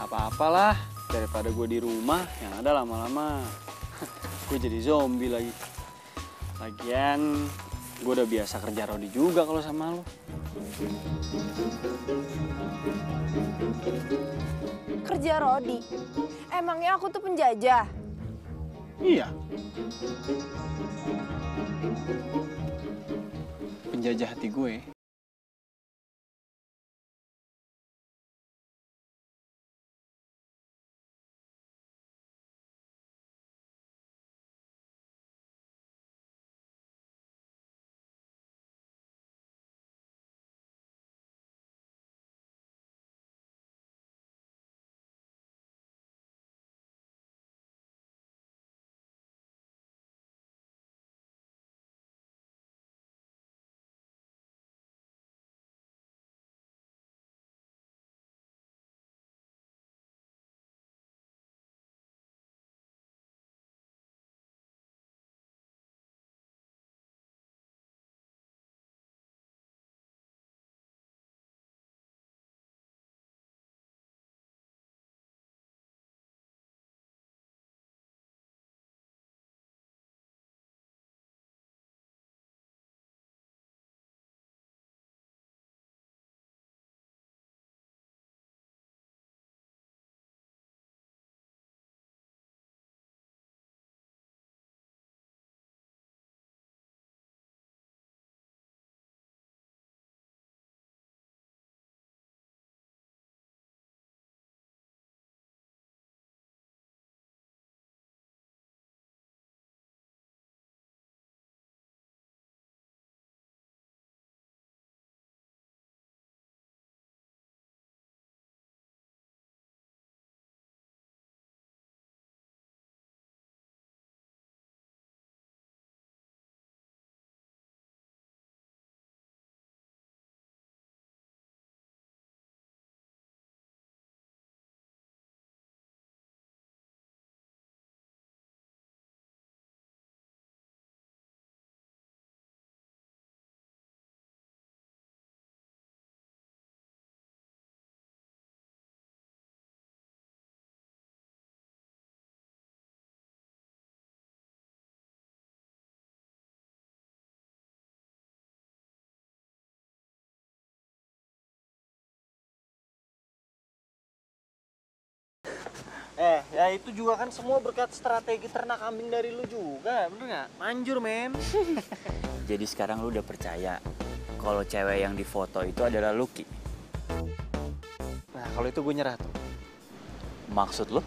Apa-apalah, daripada gue di rumah, yang ada lama-lama gue jadi zombie lagi. Lagian, gue udah biasa kerja rodi juga kalau sama lo. Kerja rodi? Emangnya aku tuh penjajah? Iya. Penjajah hati gue. Ya itu juga kan semua berkat strategi ternak kambing dari lu juga, bener nggak? Manjur, men. Jadi sekarang lu udah percaya kalau cewek yang difoto itu adalah Lucky? Nah, kalau itu gue nyerah tuh. Maksud lu?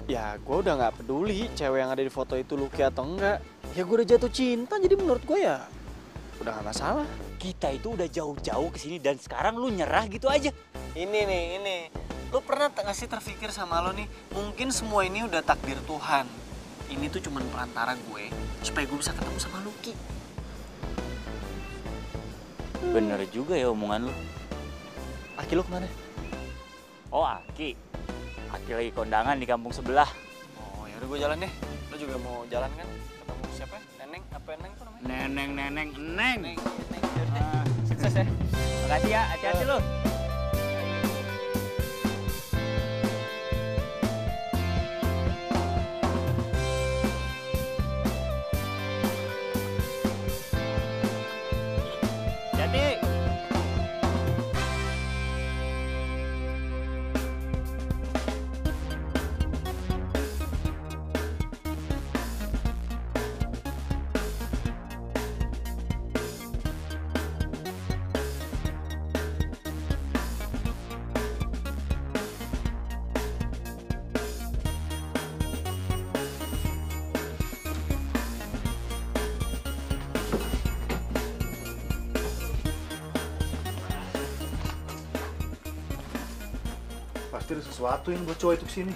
Ya, gue udah nggak peduli cewek yang ada di foto itu Lucky atau enggak. Ya gue udah jatuh cinta, jadi menurut gue ya udah gak masalah. Kita itu udah jauh-jauh kesini dan sekarang lu nyerah gitu aja. Ini. Lu pernah nggak sih terpikir sama lo nih, mungkin semua ini udah takdir Tuhan. Ini tuh cuman perantara gue, supaya gue bisa ketemu sama Lucky. Bener juga ya omongan lu. Aki lu kemana? Oh, Aki. Aki lagi kondangan di kampung sebelah. Oh, ya udah gue jalan deh. Lu juga mau jalan kan? Ketemu siapa? Neneng? Apa Neneng tuh namanya? Neneng. Sukses ya. Makasih ya, hati-hati lu. Jadi. Pasti ada sesuatu yang buat cowok itu kesini.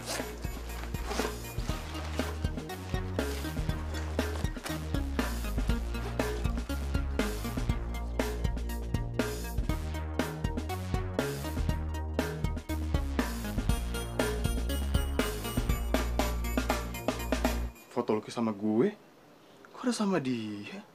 Foto Lucky sama gue? Kok ada sama dia?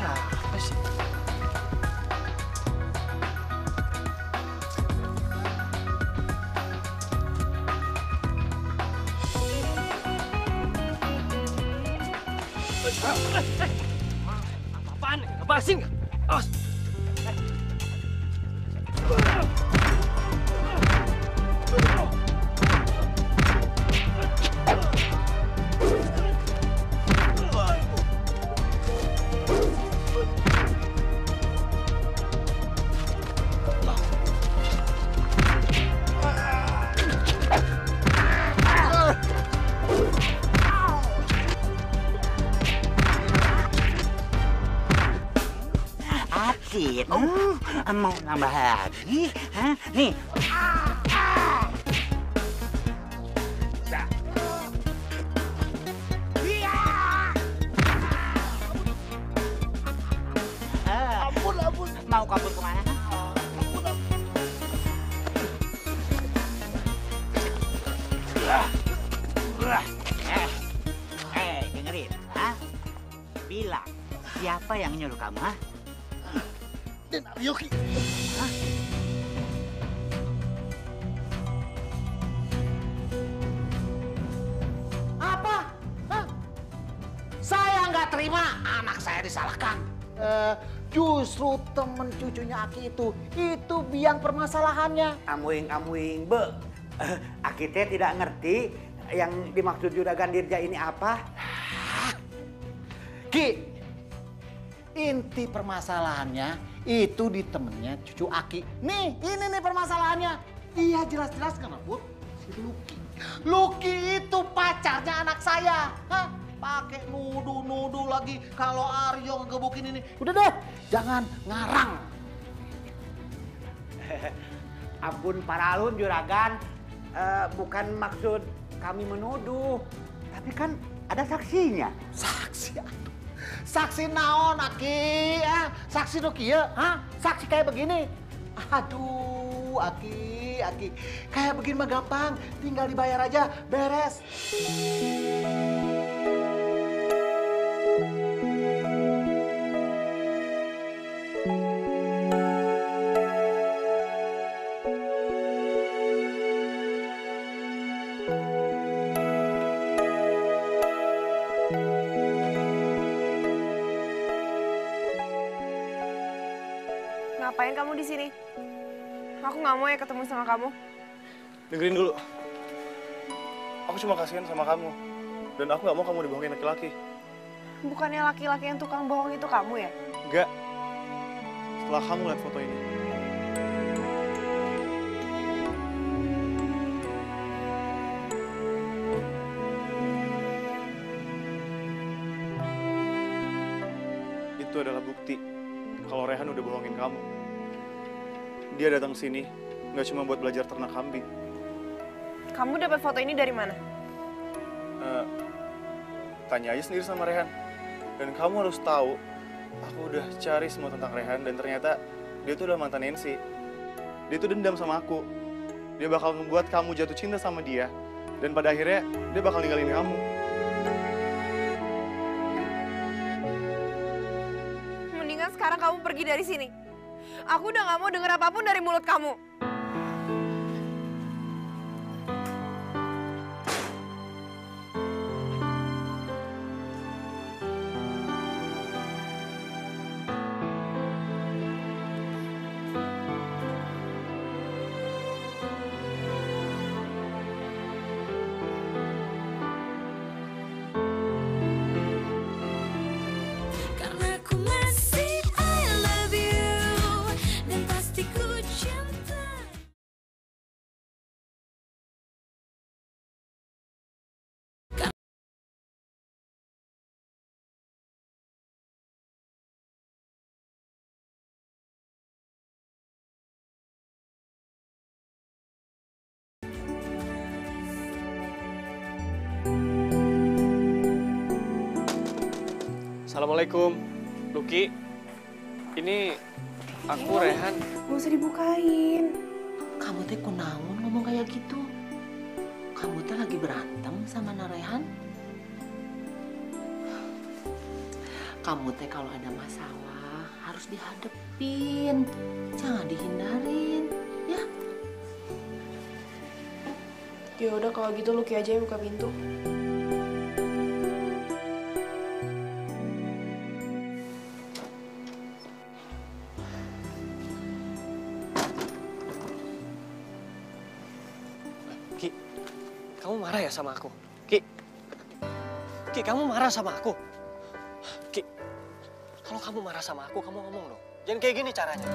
Siapa sih? Apaan? Lepasin nggak? Awas! Asyik. Mau nambah lagi? Hah? Nih. Ampun. Mau kabur kemana? Dengerin. Hah? Bilang, siapa yang nyuruh kamu, ha? Dan Aryoki. Hah? Apa? Hah? Saya nggak terima anak saya disalahkan. Justru temen cucunya Aki itu biang permasalahannya. Amuing, Be. Aki teh tidak ngerti yang dimaksud Juragan Dirja ini apa. Ki, inti permasalahannya itu di temennya cucu Aki. Nih, ini nih permasalahannya. Iya jelas-jelas kenapa? Si Lucky. Lucky itu pacarnya anak saya. Hah? Pakai nuduh-nuduh lagi kalau Aryo ngegebukin ini. Udah deh, jangan ngarang. Ampun Paralun Juragan, bukan maksud kami menuduh, tapi kan ada saksinya. Saksi? Aduh. Saksi naon Aki? Saksi do kieu? Hah? Saksi kayak begini? Aduh, Aki. Kayak begini mah gampang, tinggal dibayar aja, beres. Ngapain kamu di sini? Aku nggak mau ya ketemu sama kamu. Dengerin dulu. Aku cuma kasihan sama kamu. Dan aku nggak mau kamu dibohongin laki-laki. Bukannya laki-laki yang tukang bohong itu kamu ya? Enggak. Setelah kamu lihat foto ini. Itu adalah bukti kalau Rehan udah bohongin kamu. Dia datang ke sini nggak cuma buat belajar ternak kambing. Kamu dapat foto ini dari mana? Tanya aja sendiri sama Rehan. Dan kamu harus tahu, aku udah cari semua tentang Rehan dan ternyata dia tuh udah mantan Nancy. Dia tuh dendam sama aku. Dia bakal ngebuat kamu jatuh cinta sama dia. Dan pada akhirnya dia bakal ninggalin kamu. Mendingan sekarang kamu pergi dari sini. Aku udah nggak mau denger apapun dari mulut kamu. Karena ku masih I love you dan pasti ku cinta. Assalamualaikum, Luki. Ini aku Rehan. Gak usah dibukain. Kamu teh kunaon ngomong kayak gitu? Kamu teh lagi berantem sama Narehan? Kamu teh kalau ada masalah harus dihadepin, jangan dihindarin, ya? Ya udah kalau gitu Luki aja yang buka pintu. Ki, kamu marah ya sama aku? Ki, kamu marah sama aku? Ki, kalau kamu marah sama aku, kamu ngomong dong. Jangan kayak gini caranya.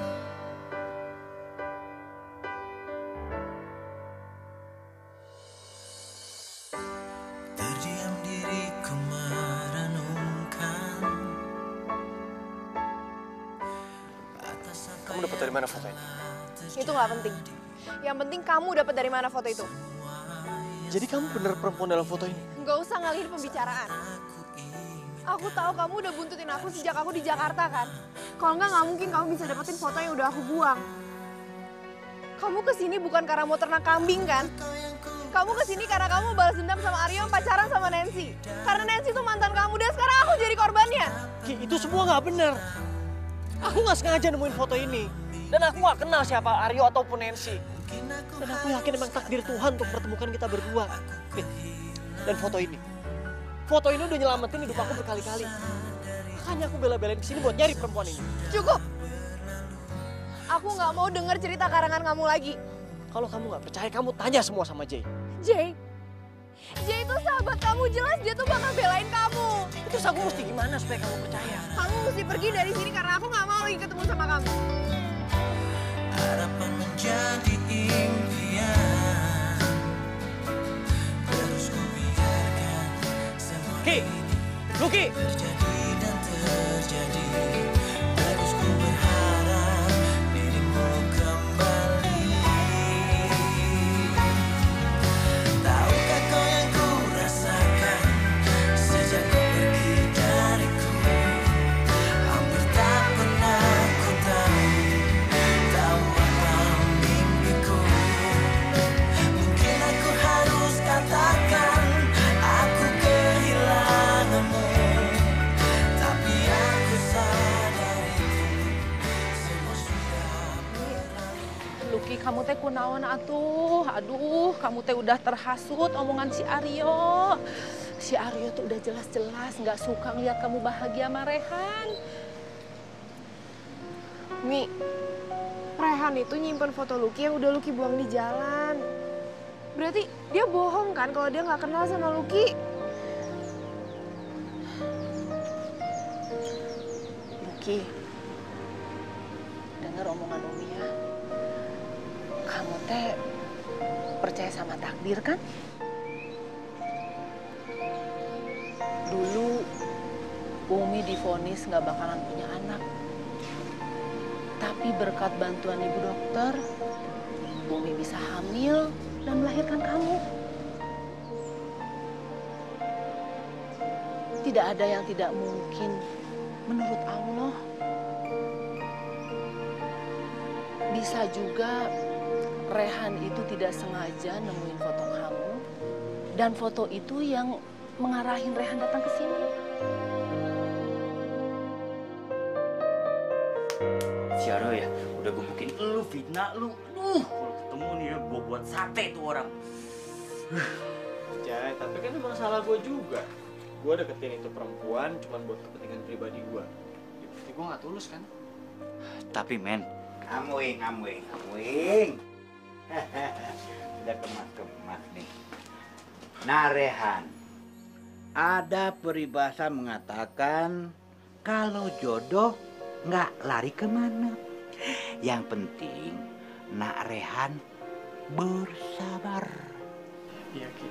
Terdiam diriku merenungkan. Kamu dapat dari mana foto ini? Itu nggak penting. Yang penting kamu dapat dari mana foto itu. Jadi kamu bener perempuan dalam foto ini? Nggak usah ngalihin pembicaraan. Aku tahu kamu udah buntutin aku sejak aku di Jakarta kan. Kalau nggak mungkin kamu bisa dapetin foto yang udah aku buang. Kamu kesini bukan karena mau ternak kambing kan? Kamu kesini karena kamu balas dendam sama Aryo yang pacaran sama Nancy. Karena Nancy itu mantan kamu dan sekarang aku jadi korbannya. Ki, itu semua nggak bener. Aku nggak sengaja nemuin foto ini. Dan aku nggak kenal siapa Aryo ataupun Nancy. Dan aku yakin emang takdir Tuhan untuk pertemukan kita berdua. Dan foto ini udah nyelamatin hidup aku berkali-kali. Makanya aku bela-belain kesini buat nyari perempuan ini. Cukup. Aku nggak mau denger cerita karangan kamu lagi. Kalau kamu nggak percaya, kamu tanya semua sama Jay. Jay itu sahabat kamu, jelas dia tuh bakal belain kamu. Terus aku mesti gimana supaya kamu percaya? Kamu mesti pergi dari sini karena aku nggak mau lagi ketemu sama kamu. Harapan menjadi impian. Terus ku biarkan semua Luki! terjadi dan terjadi. Terus ku berharap dirimu kembali. Tahukah kau yang ku rasakan sejak kau pergi dariku? Hampir tak pernah ku tahu apa mimpiku. Mungkin aku harus katakan aku kehilanganmu. Tapi aku sadar itu semua sudah berlalu. Luki, kamu teh kunaon atuh? Aduh, kamu teh udah terhasut omongan si Aryo. Si Aryo tuh udah jelas-jelas nggak suka ngeliat kamu bahagia sama Rehan. Mi, Rehan itu nyimpen foto Lucky yang udah Lucky buang di jalan. Berarti dia bohong kan kalau dia nggak kenal sama Lucky? Lucky, dengar omongan Umi ya. Kamu teh percaya sama takdir kan? Dulu Umi divonis nggak bakalan punya anak. Tapi berkat bantuan ibu dokter, Umi bisa hamil dan melahirkan kamu. Tidak ada yang tidak mungkin menurut Allah. Bisa juga Rehan itu tidak sengaja nemuin foto kamu, dan foto itu yang mengarahin Rehan datang ke sini. Si Aryo ya, udah gebukin lu, fitnah lu. Kalau ketemu nih ya, gue buat sate tuh orang. Jay, tapi kan emang salah gue juga. Gue deketin itu perempuan cuma buat kepentingan pribadi gue. Ya, berarti gue gak tulus kan? Tapi men, Ngamuing. Udah kemas-kemas nih. Nah Rehan, ada peribahasa mengatakan kalau jodoh nggak lari kemana. Yang penting Nak Rehan bersabar. Iya Ki.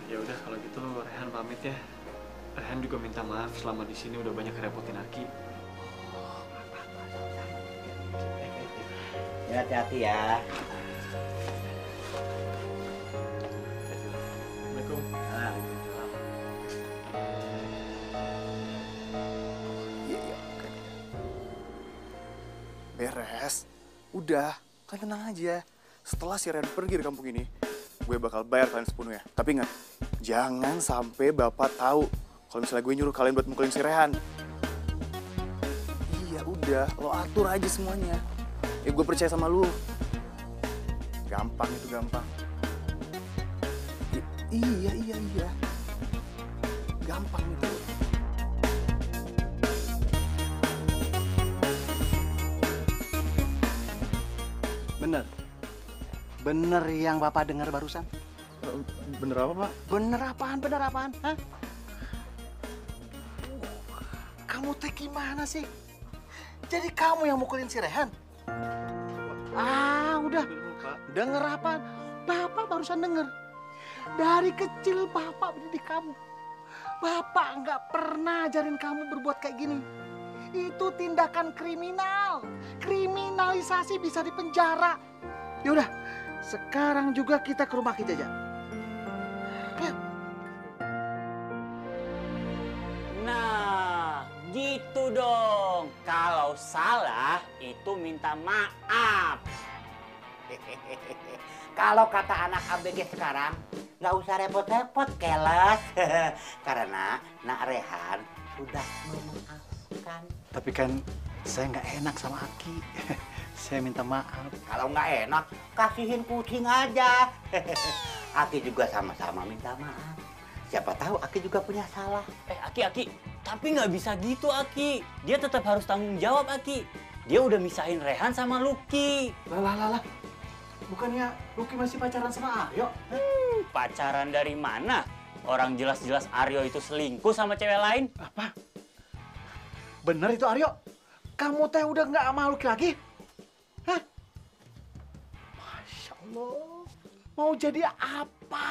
Ya udah kalau gitu Rehan pamit ya. Rehan juga minta maaf selama di sini udah banyak ngerepotin Aki. Ya, hati-hati ya. Assalamualaikum. Beres. Udah, kan tenang aja. Setelah si Ren pergi dari kampung ini, gue bakal bayar kalian sepenuhnya. Tapi ingat, jangan sampai bapak tahu kalau misalnya gue nyuruh kalian buat mukulin si Rehan. Iya, udah. Lo atur aja semuanya. Ya gue percaya sama lu. Gampang itu, gampang. Iya. Gampang itu. Bener yang Bapak dengar barusan? Bener apa, Pak? Bener apaan? Hah? Kamu teh gimana sih? Jadi kamu yang mukulin si Rehan? Udah. Denger apaan? Bapak barusan denger. Dari kecil Bapak mendidik kamu. Bapak nggak pernah ajarin kamu berbuat kayak gini. Itu tindakan kriminal. Kriminalisasi bisa dipenjara. Yaudah, sekarang juga kita ke rumah Ki Jaja. Ayo. nah gitu dong. Kalau salah itu minta maaf. Kalau kata anak ABG sekarang, nggak usah repot-repot, keles. Karena Nak Rehan sudah memaafkan. Tapi kan saya nggak enak sama Aki. Saya minta maaf. Kalau nggak enak, kasihin kucing aja. Aki juga sama-sama minta maaf. Siapa tahu Aki juga punya salah. Aki, tapi nggak bisa gitu Aki. Dia tetap harus tanggung jawab Aki. Dia udah misahin Rehan sama Lucky. Lah. Bukannya Lucky masih pacaran sama Aryo? Pacaran dari mana? Orang jelas-jelas Aryo itu selingkuh sama cewek lain. Apa? Bener itu Aryo? Kamu teh udah nggak sama Lucky lagi? Hah? Masya Allah. Mau jadi apa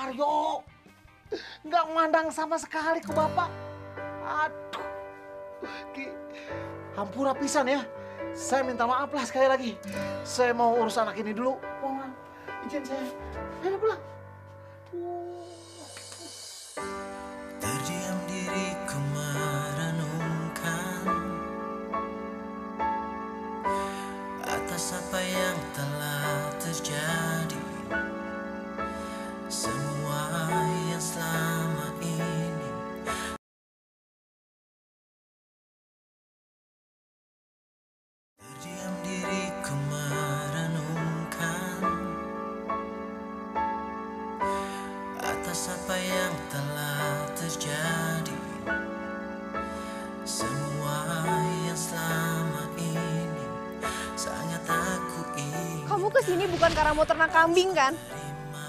Aryo? Nggak memandang sama sekali ke Bapak. Aduh. Ki, hampura pisan ya. Saya minta maaf lah sekali lagi. Saya mau urus anak ini dulu. Mohon izin saya. Ayo pulang. Terdiam diriku merenungkan atas apa yang telah terjadi. Semua yang selama ini terdiam diriku merenungkan atas apa yang telah terjadi. Semua yang selama ini kesini bukan karena mau ternak kambing kan?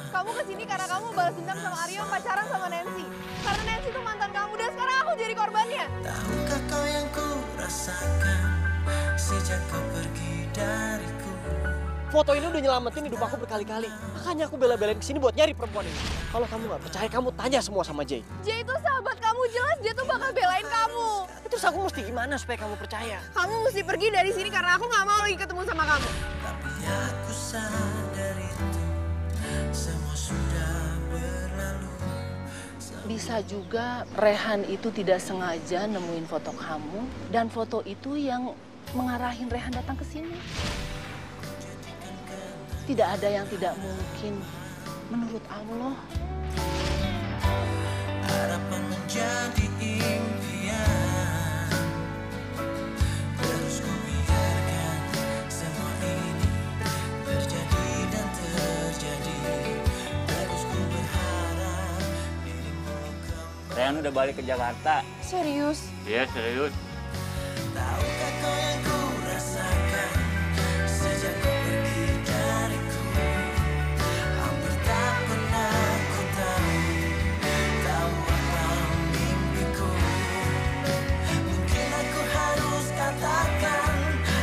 Kamu kesini karena kamu balas dendam sama Aryo pacaran sama Nancy. Karena Nancy itu mantan kamu dan sekarang aku jadi korbannya. Tahukah kau yang ku rasakan sejak kau pergi dariku? Foto ini udah nyelamatin hidup aku berkali-kali. Makanya aku bela-belain kesini buat nyari perempuan ini. Kalau kamu nggak percaya, kamu tanya semua sama Jay. Jay itu sahabat kamu, jelas dia tuh bakal belain kamu. Terus aku mesti gimana supaya kamu percaya? Kamu mesti pergi dari sini karena aku nggak mau lagi ketemu sama kamu. Tapi aku sadar itu semua sudah berlalu. Bisa juga Rehan itu tidak sengaja nemuin foto kamu dan foto itu yang mengarahin Rehan datang ke sini. Tidak ada yang tidak mungkin menurut Allah. Harapan menjadi impian, terus ku biarkan semua ini terjadi dan terjadi. Terus ku berharap dirimu kembali. Rehan udah balik ke Jakarta. Serius? Iya, serius. Tahukah kau yang ku rasakan sejak kau pergi dariku? Hampir tak pernah ku tahu apa mimpiku. Mungkin aku harus katakan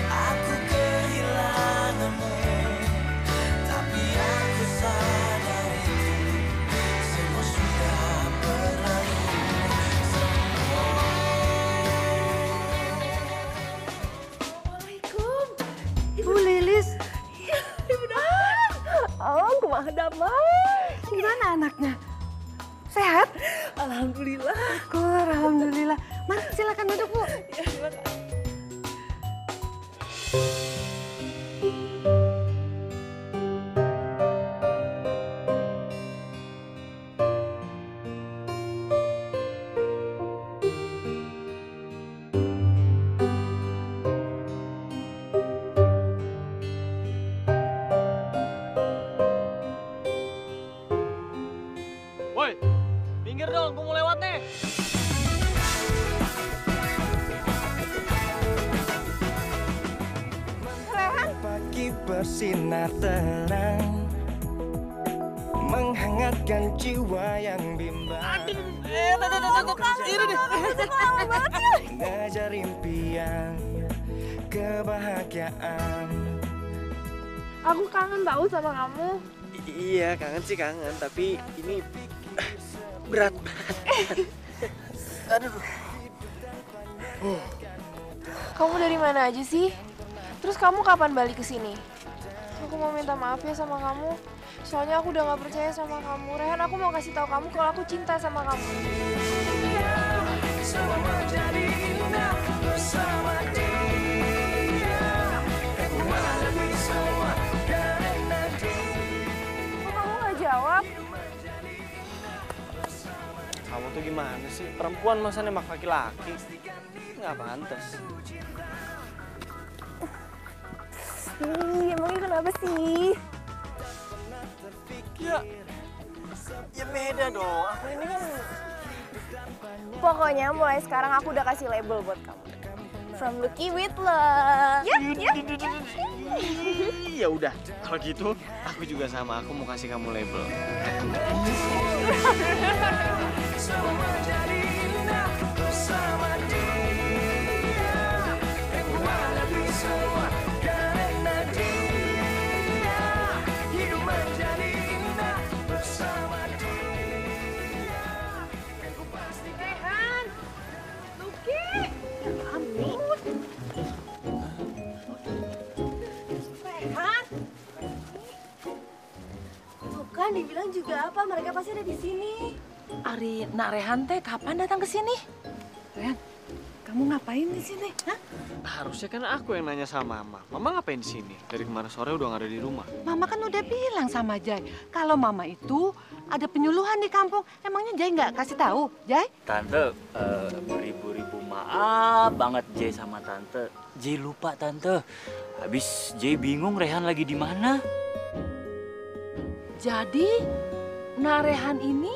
aku kehilanganmu, tapi aku sadar itu semua sudah berlalu. Ibu Lilis. Ibu Damai. Oh, kumaha Damai. Gimana anaknya? Sehat? Alhamdulillah. Syukur, alhamdulillah. Mari silakan duduk, Bu. Ya, terima kasih. Woi, minggir dong, gue mau lewat nih. Rehan? Pagi bersinar terang, menghangatkan jiwa yang bimbang. Ini deh. Mengejar impian, kebahagiaan. Aku kangen tahu sama kamu. Iya, kangen sih kangen, tapi ini berat. Aduh. Kamu dari mana aja sih? Terus kamu kapan balik ke sini? Aku mau minta maaf ya sama kamu. Soalnya aku udah gak percaya sama kamu. Rehan, aku mau kasih tahu kamu kalau aku cinta sama kamu. Semua menjadi indah bersama dia. Aku menghadapi semua karena dia. Kok kamu gak jawab? Kamu tuh gimana sih? Perempuan masa nembak laki-laki? Nggak pantas. Emangnya kenapa sih? Ya beda dong. Aku ini kan Pokoknya mulai sekarang aku udah kasih label buat kamu. From Lucky with Love. Ya. Ya udah, kalau gitu aku juga sama. Aku mau kasih kamu label. Semua menjadi indah bersama dia. Aku menghadapi semua karena dia. Hidup menjadi indah bersama dia. Aku pasti Rehan, Lucky. Ampun. Rehan. Tuh kan dibilang juga apa, mereka pasti ada di sini. Ari, Nak Rehan teh kapan datang ke sini? Rehan, kamu ngapain di sini? Hah? Harusnya kan aku yang nanya sama Mama. Mama ngapain di sini? Dari kemarin sore udah nggak ada di rumah. Mama kan udah bilang sama Jai, kalau Mama itu ada penyuluhan di kampung. Emangnya Jai nggak kasih tahu, Jai? Tante, beribu-ribu maaf banget Jay sama Tante. Jay lupa Tante. Habis Jay bingung Rehan lagi di mana. Jadi, Nak Rehan ini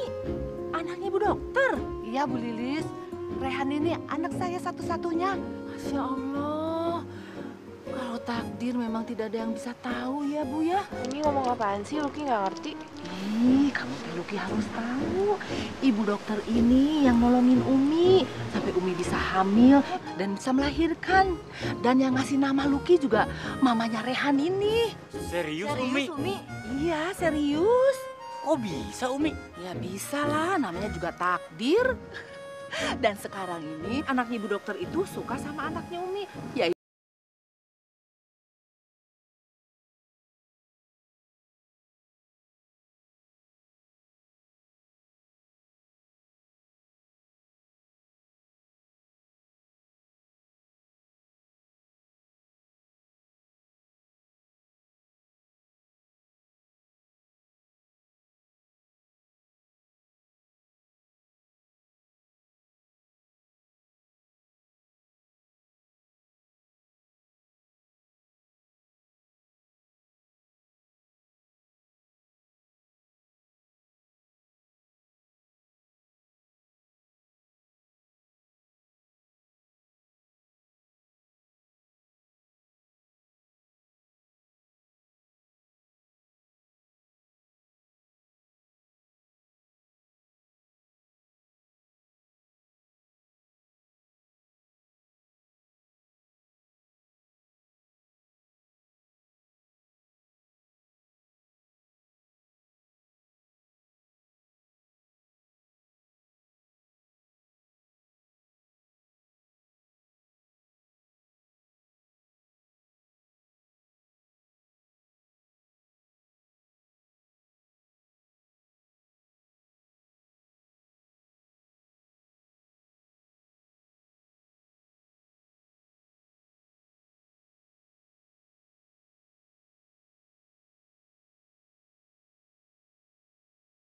anaknya Ibu Dokter. Iya, Bu Lilis. Rehan ini anak saya satu-satunya. Masya Allah. Kalau takdir memang tidak ada yang bisa tahu ya Bu ya. Umi ngomong apaan sih? Luki nggak ngerti. Ih, kamu teh Luki harus tahu. Ibu dokter ini yang nolongin Umi sampai Umi bisa hamil dan bisa melahirkan. Dan yang ngasih nama Luki juga mamanya Rehan ini. Serius, Serius, Umi? Iya, serius. Kok bisa, Umi? Ya bisa lah, namanya juga takdir. Dan sekarang ini anaknya ibu dokter itu suka sama anaknya Umi. Ya